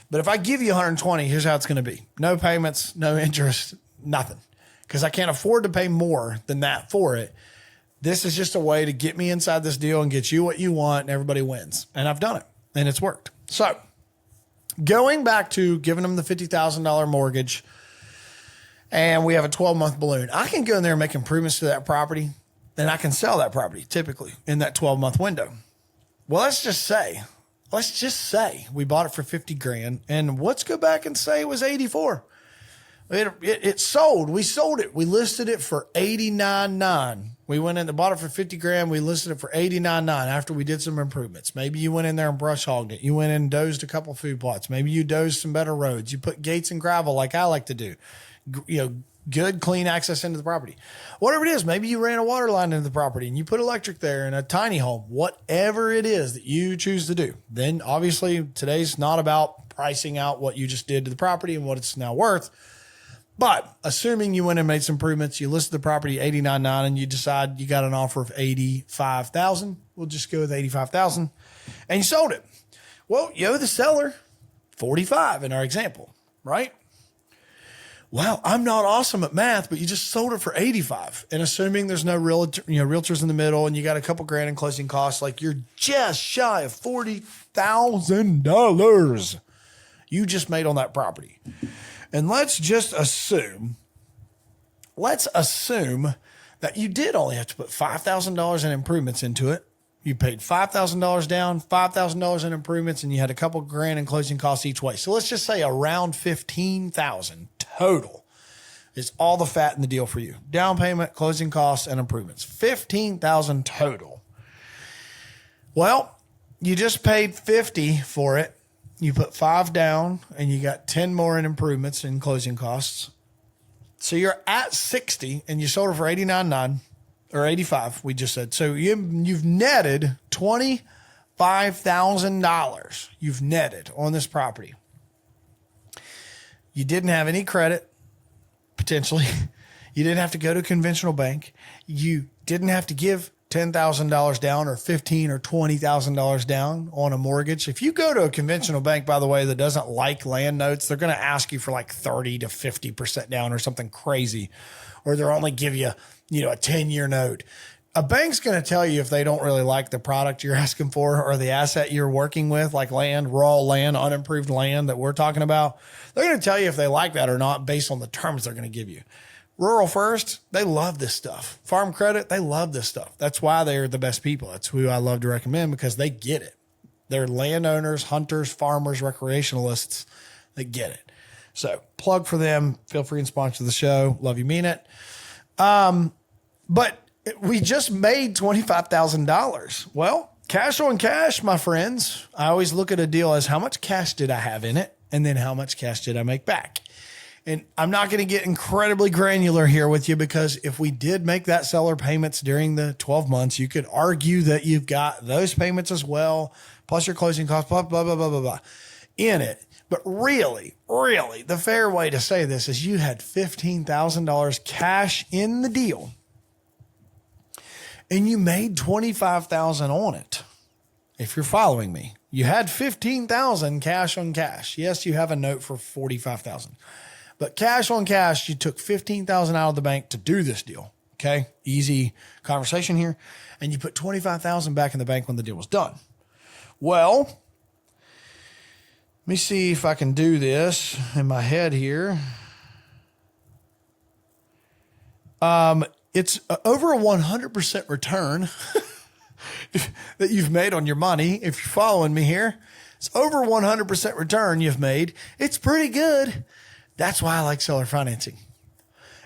But if I give you 120, here's how it's going to be. No payments, no interest, nothing. Because I can't afford to pay more than that for it. This is just a way to get me inside this deal and get you what you want, and everybody wins. And I've done it, and it's worked. So going back to giving them the $50,000 mortgage, and we have a 12-month balloon, I can go in there and make improvements to that property, and I can sell that property typically in that 12-month window. Well, let's just say we bought it for 50 grand, and let's go back and say it was 84. It sold. We sold it. We listed it for 89.9. We went in and bought it for 50 grand. We listed it for 89.9 after we did some improvements. Maybe you went in there and brush hogged it. You went in and dozed a couple food plots. Maybe you dozed some better roads. You put gates and gravel like I like to do. Good, clean access into the property. Whatever it is, maybe you ran a water line into the property and you put electric there in a tiny home. Whatever it is that you choose to do. Then obviously today's not about pricing out what you just did to the property and what it's now worth. But assuming you went and made some improvements, you listed the property 89.9 and you decide you got an offer of 85,000. We'll just go with 85,000 and you sold it. Well, you owe the seller 45 in our example, right? Wow, I'm not awesome at math, but you just sold it for 85. And assuming there's no realtors in the middle and you got a couple grand in closing costs, you're just shy of $40,000 you just made on that property. And let's assume that you did only have to put $5,000 in improvements into it. You paid $5,000 down, $5,000 in improvements, and you had a couple grand in closing costs each way. So let's just say around $15,000 total is all the fat in the deal for you. Down payment, closing costs, and improvements. $15,000 total. Well, you just paid $50 for it. You put $5 down and you got 10 more in improvements and closing costs. So you're at $60 and you sold it for $89.9 or $85, we just said. So you've netted $25,000 you've netted on this property. You didn't have any credit, potentially. You didn't have to go to a conventional bank. You didn't have to give $10,000 down or $15,000 or $20,000 down on a mortgage. If you go to a conventional bank, by the way, that doesn't like land notes, they're going to ask you for like 30 to 50% down or something crazy, or they'll only give you, a 10-year note. A bank's going to tell you if they don't really like the product you're asking for or the asset you're working with, like land, raw land, unimproved land that we're talking about. They're going to tell you if they like that or not based on the terms they're going to give you. Rural First, they love this stuff. Farm Credit, they love this stuff. That's why they're the best people. That's who I love to recommend because they get it. They're landowners, hunters, farmers, recreationalists. They get it. So plug for them. Feel free and sponsor the show. Love you, mean it. But we just made $25,000. Well, cash on cash, my friends. I always look at a deal as how much cash did I have in it? And then how much cash did I make back? And I'm not going to get incredibly granular here with you because if we did make that seller payments during the 12 months, you could argue that you've got those payments as well, plus your closing costs, blah, blah, blah, blah, blah, blah, in it. But really, the fair way to say this is you had $15,000 cash in the deal and you made $25,000 on it. If you're following me, you had $15,000 cash on cash. Yes, you have a note for $45,000. But cash on cash, you took $15,000 out of the bank to do this deal. Okay. Easy conversation here. And you put $25,000 back in the bank when the deal was done. Well, let me see if I can do this in my head here. It's over a 100% return that you've made on your money. If you're following me here, it's over 100% return you've made. It's pretty good. That's why I like seller financing.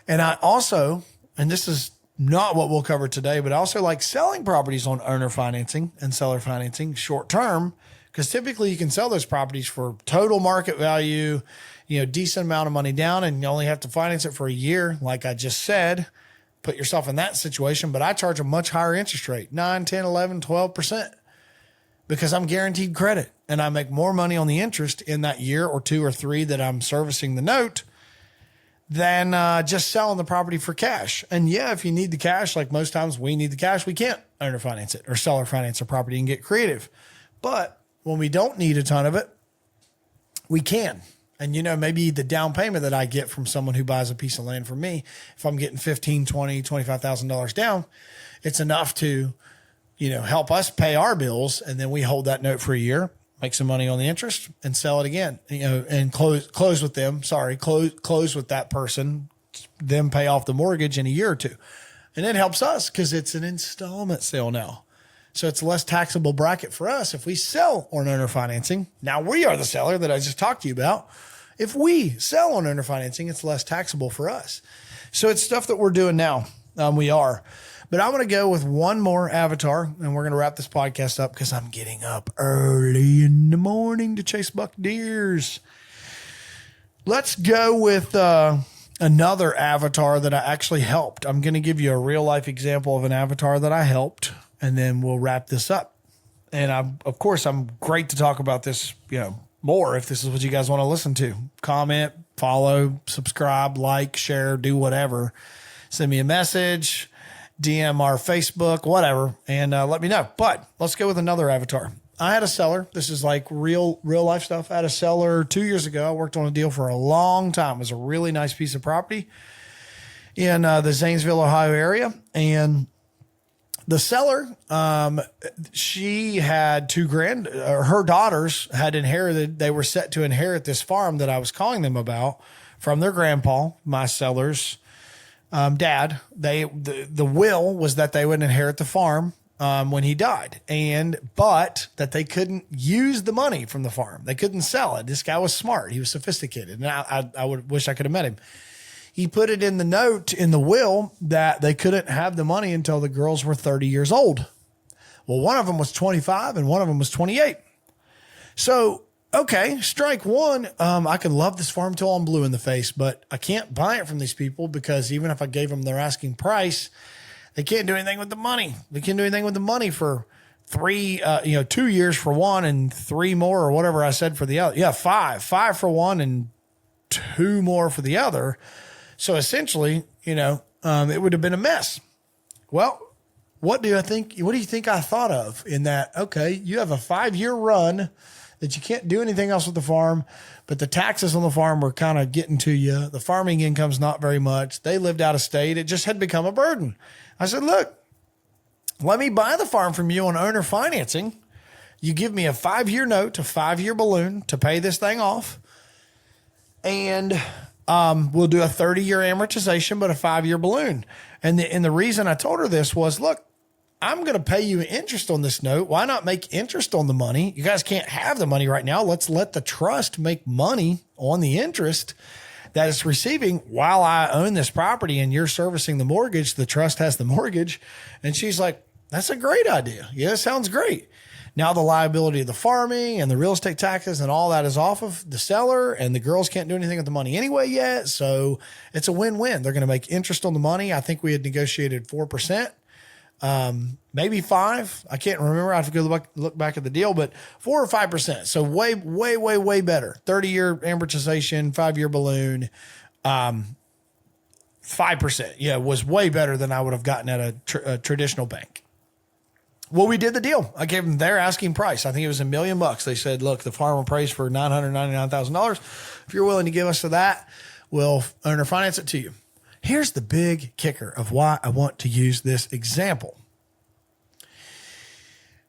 And I also, and this is not what we'll cover today, but I also like selling properties on owner financing and seller financing short term, because typically you can sell those properties for total market value, decent amount of money down, and you only have to finance it for a year. Like I just said, put yourself in that situation, but I charge a much higher interest rate, 9, 10, 11, 12%, because I'm guaranteed credit. And I make more money on the interest in that year or 2 or 3 that I'm servicing the note than just selling the property for cash. And yeah, if you need the cash, like most times we need the cash, we can't owner finance it or seller finance a property and get creative. But when we don't need a ton of it, we can. And maybe the down payment that I get from someone who buys a piece of land from me, if I'm getting $15,000, $20,000, $25,000 down, it's enough to, help us pay our bills. And then we hold that note for a year, make some money on the interest and sell it again, and close with them. Close with that person, then pay off the mortgage in a year or 2. And it helps us because it's an installment sale now. So it's less taxable bracket for us if we sell on owner financing. Now we are the seller that I just talked to you about. If we sell on owner financing, it's less taxable for us. So it's stuff that we're doing now. We are. But I'm going to go with one more avatar, and we're going to wrap this podcast up because I'm getting up early in the morning to chase buck deers. Let's go with another avatar that I actually helped. I'm going to give you a real life example of an avatar that I helped, and then we'll wrap this up. And I'm great to talk about this, more if this is what you guys want to listen to. Comment, follow, subscribe, like, share, do whatever. Send me a message. DM our Facebook, whatever, and let me know. But let's go with another avatar. I had a seller. This is like real life stuff. I had a seller 2 years ago. I worked on a deal for a long time. It was a really nice piece of property in the Zanesville, Ohio area. And the seller, she had her daughters had inherited, they were set to inherit this farm that I was calling them about from their grandpa, my seller's dad. The will was that they would inherit the farm when he died, but that they couldn't use the money from the farm. They couldn't sell it. This guy was smart. He was sophisticated, and I would wish I could have met him. he put it in the note in the will that they couldn't have the money until the girls were 30 years old. Well, one of them was 25 and one of them was 28. So, okay, strike one. I could love this farm till I'm blue in the face, but I can't buy it from these people because even if I gave them their asking price, they can't do anything with the money. They can't do anything with the money for 2 years for one and 3 more or whatever I said for the other. Yeah, five for one and 2 more for the other. So essentially, it would have been a mess. Well, what do you think I thought of in that? Okay, you have a 5-year run that you can't do anything else with the farm, but the taxes on the farm were kind of getting to you. The farming income's not very much. They lived out of state. It just had become a burden. I said, look, let me buy the farm from you on owner financing. You give me a 5-year note, a 5-year balloon to pay this thing off. And we'll do a 30-year amortization, but a 5-year balloon. And the reason I told her this was, look, I'm going to pay you interest on this note. Why not make interest on the money? You guys can't have the money right now. Let's let the trust make money on the interest that it's receiving while I own this property and you're servicing the mortgage. The trust has the mortgage. And she's like, that's a great idea. Yeah, it sounds great. Now the liability of the farming and the real estate taxes and all that is off of the seller, and the girls can't do anything with the money anyway yet. So it's a win-win. They're going to make interest on the money. I think we had negotiated 4%, maybe 5. I can't remember. I have to go look back at the deal, but 4 or 5%. So way, way, way, way better. 30-year amortization, 5-year balloon, 5%. Yeah, was way better than I would have gotten at a traditional bank. Well, we did the deal. I gave them their asking price. I think it was $1 million. They said, look, the farm appraised for $999,000. If you're willing to give us to that, we'll owner finance it to you. Here's the big kicker of why I want to use this example.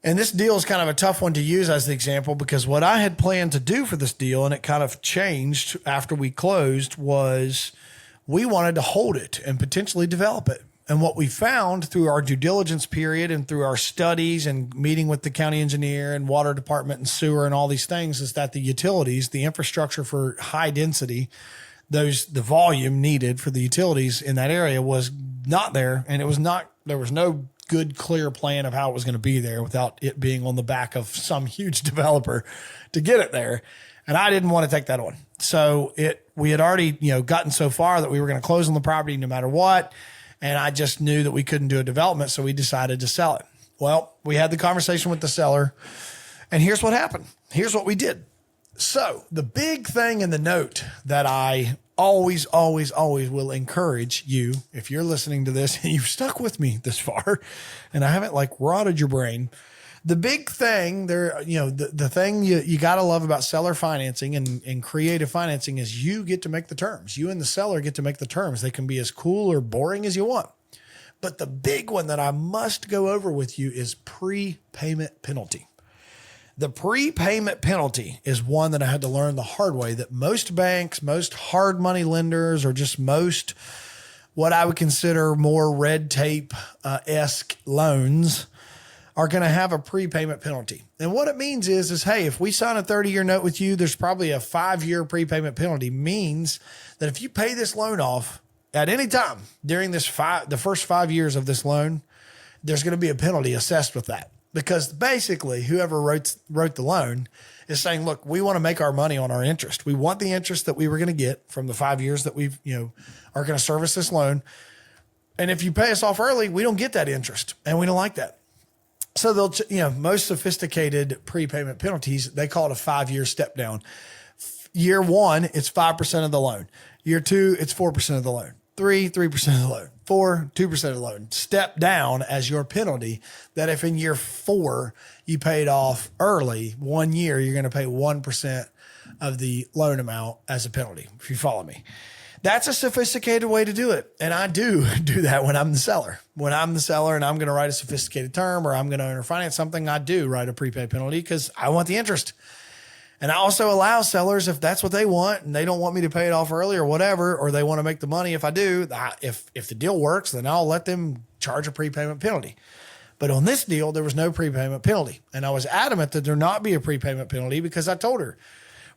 And this deal is kind of a tough one to use as the example because what I had planned to do for this deal, and it kind of changed after we closed, was we wanted to hold it and potentially develop it. And what we found through our due diligence period and through our studies and meeting with the county engineer and water department and sewer and all these things is that the utilities, the infrastructure for high density, the volume needed for the utilities in that area was not there. And there was no good, clear plan of how it was going to be there without it being on the back of some huge developer to get it there. And I didn't want to take that on. So we had already, gotten so far that we were going to close on the property no matter what. And I just knew that we couldn't do a development, so we decided to sell it. Well, we had the conversation with the seller, and here's what happened. Here's what we did. So the big thing in the note that I always, always, always will encourage you, if you're listening to this and you've stuck with me this far, and I haven't rotted your brain, the big thing there, the thing you got to love about seller financing and creative financing is you get to make the terms. You and the seller get to make the terms. They can be as cool or boring as you want. But the big one that I must go over with you is prepayment penalty. The prepayment penalty is one that I had to learn the hard way, that most banks, most hard money lenders, or just most what I would consider more red tape-esque loans are going to have a prepayment penalty. And what it means is, hey, if we sign a 30-year note with you, there's probably a 5-year prepayment penalty. Means that if you pay this loan off at any time during the first 5 years of this loan, there's going to be a penalty assessed with that. Because basically whoever wrote the loan is saying, look, we want to make our money on our interest. We want the interest that we were going to get from the 5 years that we've, are going to service this loan. And if you pay us off early, we don't get that interest, and we don't like that. So they'll, most sophisticated prepayment penalties, they call it a 5-year step down. Year 1, it's 5% of the loan. Year 2, it's 4% of the loan. 3, 3% of the loan. 4, 2% of the loan. Step down as your penalty, that if in year 4 you paid off early, 1 year, you're going to pay 1% of the loan amount as a penalty, if you follow me. That's a sophisticated way to do it. And I do that when I'm the seller. When I'm the seller and I'm going to write a sophisticated term or I'm going to owner finance something, I do write a prepaid penalty because I want the interest. And I also allow sellers, if that's what they want and they don't want me to pay it off early or whatever, or they want to make the money if I do, if the deal works, then I'll let them charge a prepayment penalty. But on this deal, there was no prepayment penalty. And I was adamant that there not be a prepayment penalty because I told her,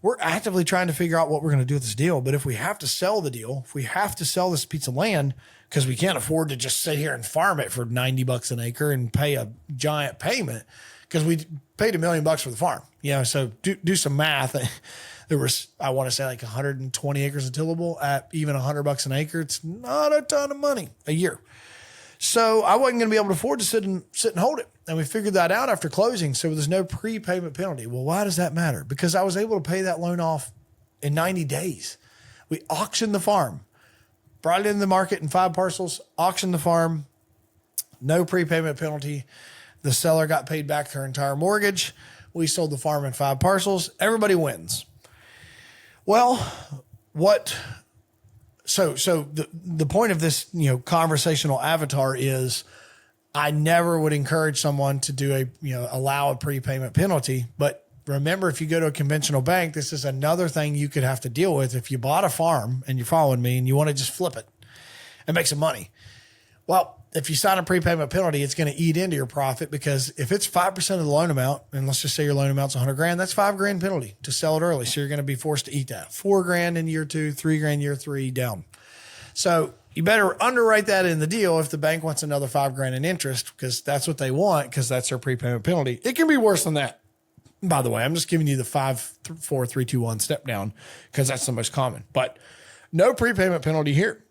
we're actively trying to figure out what we're going to do with this deal. But if we have to sell the deal, if we have to sell this piece of land, because we can't afford to just sit here and farm it for $90 an acre and pay a giant payment, because we paid $1 million for the farm, so do some math. There was, I want to say, like 120 acres of tillable at even $100 an acre. It's not a ton of money a year. So I wasn't going to be able to afford to sit and hold it. And we figured that out after closing. So there's no prepayment penalty. Well, why does that matter? Because I was able to pay that loan off in 90 days. We auctioned the farm, brought it into the market in 5 parcels, auctioned the farm, no prepayment penalty. The seller got paid back their entire mortgage. We sold the farm in 5 parcels. Everybody wins. Well, So the point of this, conversational avatar is I never would encourage someone to do allow a prepayment penalty. But remember, if you go to a conventional bank, this is another thing you could have to deal with. If you bought a farm and you're following me and you want to just flip it and make some money. Well, if you sign a prepayment penalty, it's going to eat into your profit, because if it's 5% of the loan amount, and let's just say your loan amount's $100,000, that's $5,000 penalty to sell it early. So you're going to be forced to eat that. $4,000 in year 2, $3,000 year 3 down. So you better underwrite that in the deal if the bank wants another $5,000 in interest, because that's what they want, because that's their prepayment penalty. It can be worse than that. By the way, I'm just giving you the 5, 4, 3, 2, 1 step down, because that's the most common. But no prepayment penalty here.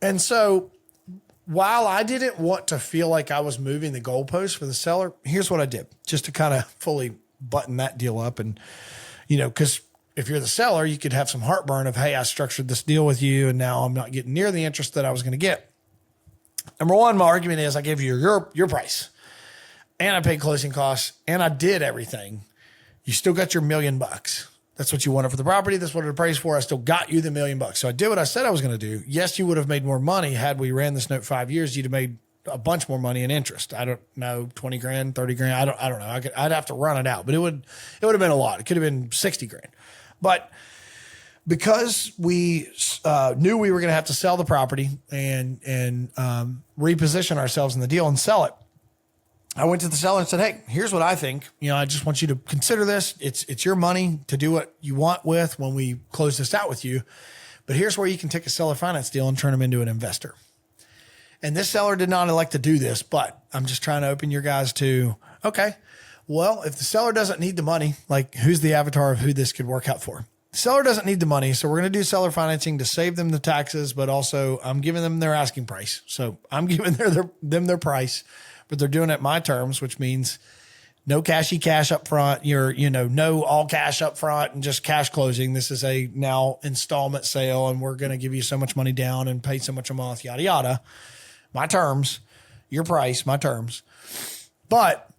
And so while I didn't want to feel like I was moving the goalpost for the seller, here's what I did just to kind of fully button that deal up. And, because if you're the seller, you could have some heartburn of, hey, I structured this deal with you and now I'm not getting near the interest that I was going to get. Number one, my argument is I gave you your price and I paid closing costs and I did everything. You still got your $1 million. That's what you wanted for the property. That's what it appraised for. I still got you the $1 million. So I did what I said I was going to do. Yes, you would have made more money had we ran this note 5 years. You'd have made a bunch more money in interest. I don't know, $20,000, $30,000. I don't know. I'd have to run it out, but it would have been a lot. It could have been $60,000. But because we knew we were going to have to sell the property and reposition ourselves in the deal and sell it, I went to the seller and said, hey, here's what I think. I just want you to consider this. It's your money to do what you want with when we close this out with you. But here's where you can take a seller finance deal and turn them into an investor. And this seller did not elect to do this, but I'm just trying to open your guys to, okay, well, if the seller doesn't need the money, like who's the avatar of who this could work out for? The seller doesn't need the money. So we're going to do seller financing to save them the taxes, but also I'm giving them their asking price. So I'm giving them their price, but they're doing it my terms, which means no cashy cash up front. No all cash up front and just cash closing. This is a now installment sale and we're going to give you so much money down and pay so much a month, yada, yada. My terms, your price, my terms. But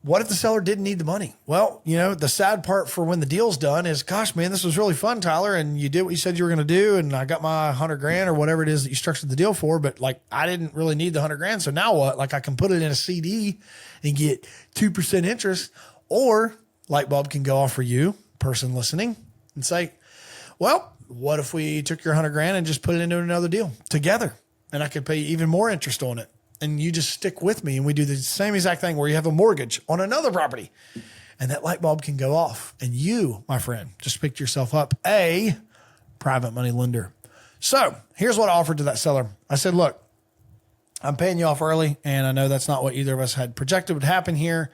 what if the seller didn't need the money? Well, the sad part for when the deal's done is, gosh, man, this was really fun, Tyler. And you did what you said you were going to do. And I got my $100,000 or whatever it is that you structured the deal for. But I didn't really need the $100,000. So now what? I can put it in a CD and get 2% interest, or light bulb can go off for you, person listening, and say, well, what if we took your $100,000 and just put it into another deal together? And I could pay even more interest on it. And you just stick with me and we do the same exact thing where you have a mortgage on another property and that light bulb can go off. And you, my friend, just picked yourself up a private money lender. So here's what I offered to that seller. I said, look, I'm paying you off early. And I know that's not what either of us had projected would happen here,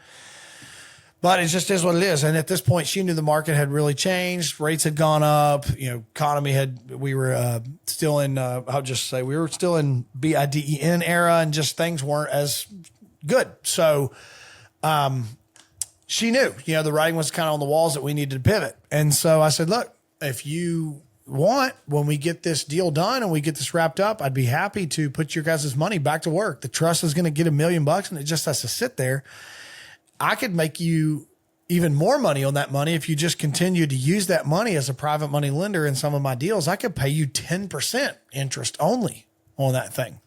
but it just is what it is. And at this point, she knew the market had really changed. Rates had gone up. Economy we were still in, I'll just say we were still in BIDEN era and just things weren't as good. So she knew, the writing was kind of on the walls that we needed to pivot. And so I said, look, if you want, when we get this deal done and we get this wrapped up, I'd be happy to put your guys' money back to work. The trust is going to get $1 million and it just has to sit there. I could make you even more money on that money if you just continue to use that money as a private money lender in some of my deals. I could pay you 10% interest only on that thing.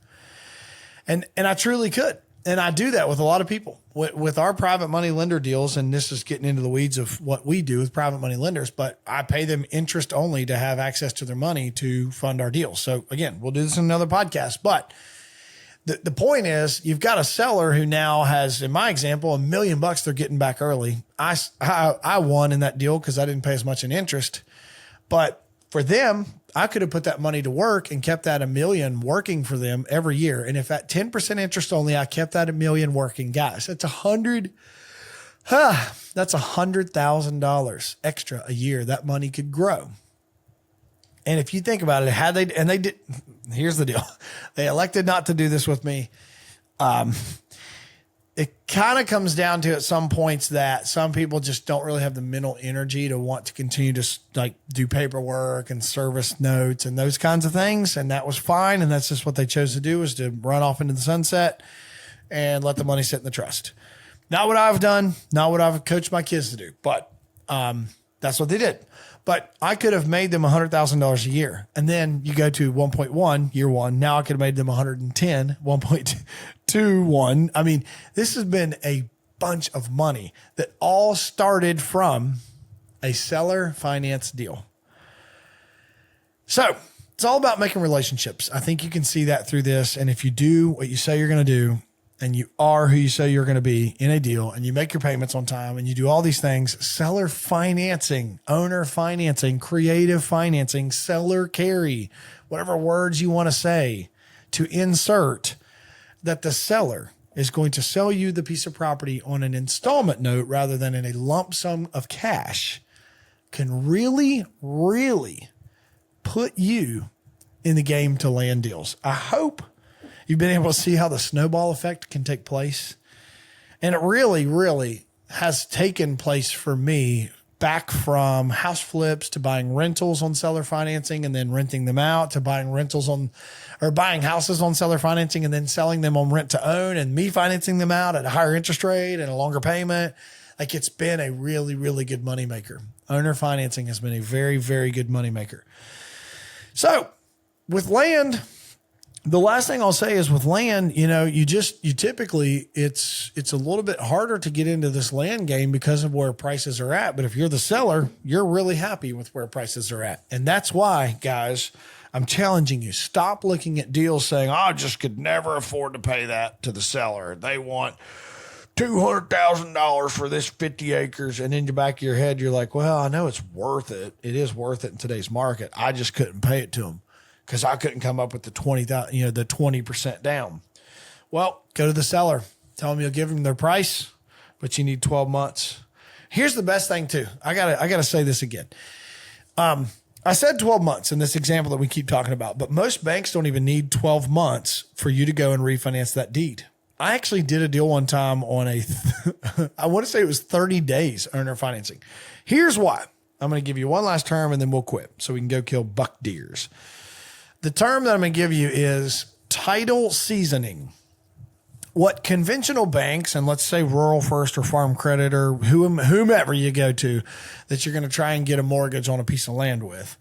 And I truly could. And I do that with a lot of people with our private money lender deals. And this is getting into the weeds of what we do with private money lenders, but I pay them interest only to have access to their money to fund our deals. So again, we'll do this in another podcast, but The point is, you've got a seller who now has, in my example, $1 million they're getting back early. I won in that deal because I didn't pay as much in interest. But for them, I could have put that money to work and kept that $1 million working for them every year. And if at 10% interest only, I kept that $1 million working, guys, that's $100,000 extra a year. That money could grow. And if you think about it, here's the deal. They elected not to do this with me. It kind of comes down to at some points that some people just don't really have the mental energy to want to continue to like do paperwork and service notes and those kinds of things. And that was fine. And that's just what they chose to do, is to run off into the sunset and let the money sit in the trust. Not what I've done, not what I've coached my kids to do, but that's what they did. But I could have made them $100,000 a year. And then you go to 1.1 year one. Now I could have made them 110, 1.21. I mean, this has been a bunch of money that all started from a seller finance deal. So it's all about making relationships. I think you can see that through this. And if you do what you say you're going to do, and you are who you say you're going to be in a deal, and you make your payments on time, and you do all these things, seller financing, owner financing, creative financing, seller carry, whatever words you want to say to insert, that the seller is going to sell you the piece of property on an installment note rather than in a lump sum of cash, can really, really put you in the game to land deals. I hope you've been able to see how the snowball effect can take place. And it really, really has taken place for me, back from house flips to buying rentals on seller financing and then renting them out, to buying buying houses on seller financing and then selling them on rent to own, and me financing them out at a higher interest rate and a longer payment. Like, it's been a really, really good moneymaker. Owner financing has been a very, very good moneymaker. So with land, the last thing I'll say is with land, you typically, it's a little bit harder to get into this land game because of where prices are at. But if you're the seller, you're really happy with where prices are at. And that's why, guys, I'm challenging you. Stop looking at deals saying, I just could never afford to pay that to the seller. They want $200,000 for this 50 acres. And in the back of your head, you're like, well, I know it's worth it. It is worth it in today's market. I just couldn't pay it to them because I couldn't come up with the 20% down. Well, go to the seller. Tell them you'll give them their price, but you need 12 months. Here's the best thing too. I gotta say this again. I said 12 months in this example that we keep talking about, but most banks don't even need 12 months for you to go and refinance that deed. I actually did a deal one time on I want to say it was 30 days owner financing. Here's why. I'm going to give you one last term and then we'll quit so we can go kill buck deers. The term that I'm going to give you is title seasoning. What conventional banks, and let's say Rural First or Farm Credit or whomever you go to that you're going to try and get a mortgage on a piece of land with,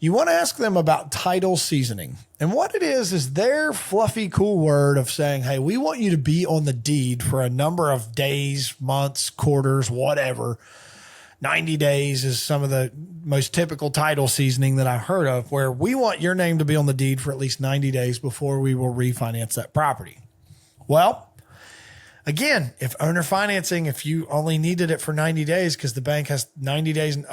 you want to ask them about title seasoning. And what it is their fluffy, cool word of saying, hey, we want you to be on the deed for a number of days, months, quarters, whatever. 90 days is some of the most typical title seasoning that I've heard of, where we want your name to be on the deed for at least 90 days before we will refinance that property. Well, again, if owner financing, if you only needed it for 90 days because the bank has 90 days in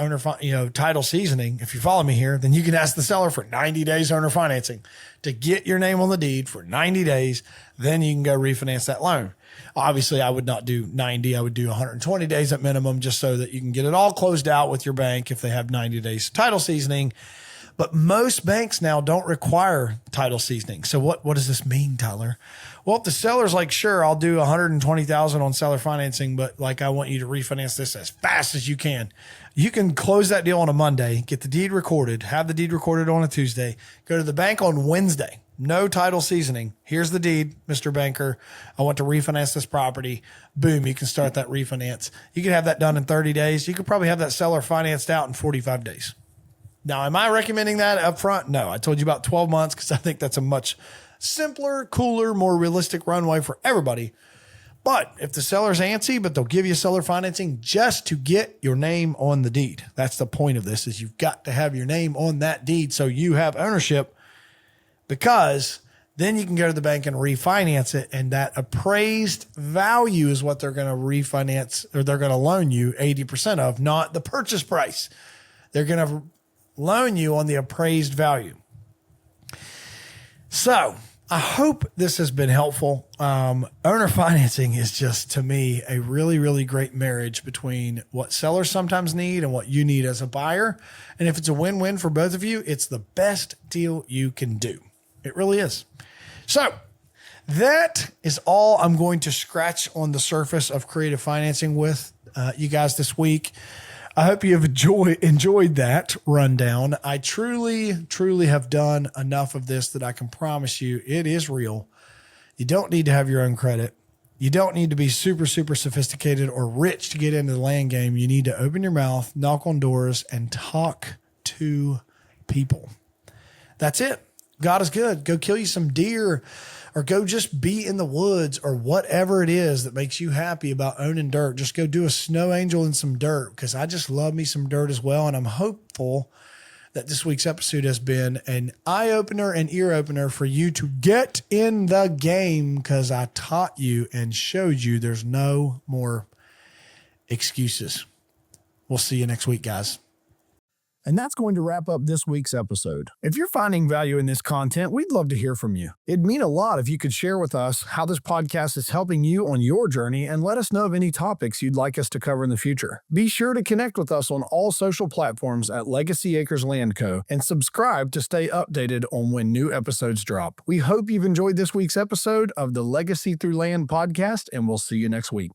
title seasoning, if you follow me here, then you can ask the seller for 90 days owner financing to get your name on the deed for 90 days. Then you can go refinance that loan. Obviously, I would not do 90. I would do 120 days at minimum, just so that you can get it all closed out with your bank if they have 90 days title seasoning. But most banks now don't require title seasoning. So what does this mean, Tyler? Well, if the seller's like, sure, I'll do 120,000 on seller financing, but like, I want you to refinance this as fast as you can. You can close that deal on a Monday, get the deed recorded, have the deed recorded on a Tuesday, go to the bank on Wednesday. No title seasoning. Here's the deed, Mr. Banker. I want to refinance this property. Boom, you can start that refinance. You can have that done in 30 days. You could probably have that seller financed out in 45 days. Now, am I recommending that up front? No, I told you about 12 months because I think that's a much simpler, cooler, more realistic runway for everybody. But if the seller's antsy, but they'll give you seller financing just to get your name on the deed. That's the point of this, is you've got to have your name on that deed so you have ownership, because Then you can go to the bank and refinance it. And that appraised value is what they're going to refinance, or they're going to loan you 80% of, not the purchase price. They're going to loan you on the appraised value. So I hope this has been helpful. Owner financing is just, to me, a really, really great marriage between what sellers sometimes need and what you need as a buyer. And if it's a win-win for both of you, it's the best deal you can do. It really is. So that is all I'm going to scratch on the surface of creative financing with you guys this week. I hope you have enjoyed that rundown. I truly, truly have done enough of this that I can promise you it is real. You don't need to have your own credit. You don't need to be super, super sophisticated or rich to get into the land game. You need to open your mouth, knock on doors, and talk to people. That's it. God is good. Go kill you some deer, or go just be in the woods, or whatever it is that makes you happy about owning dirt. Just go do a snow angel in some dirt, because I just love me some dirt as well. And I'm hopeful that this week's episode has been an eye-opener and ear-opener for you to get in the game, because I taught you and showed you there's no more excuses. We'll see you next week, guys. And that's going to wrap up this week's episode. If you're finding value in this content, we'd love to hear from you. It'd mean a lot if you could share with us how this podcast is helping you on your journey, and let us know of any topics you'd like us to cover in the future. Be sure to connect with us on all social platforms at Legacy Acres Land Co. and subscribe to stay updated on when new episodes drop. We hope you've enjoyed this week's episode of the Legacy Through Land podcast, and we'll see you next week.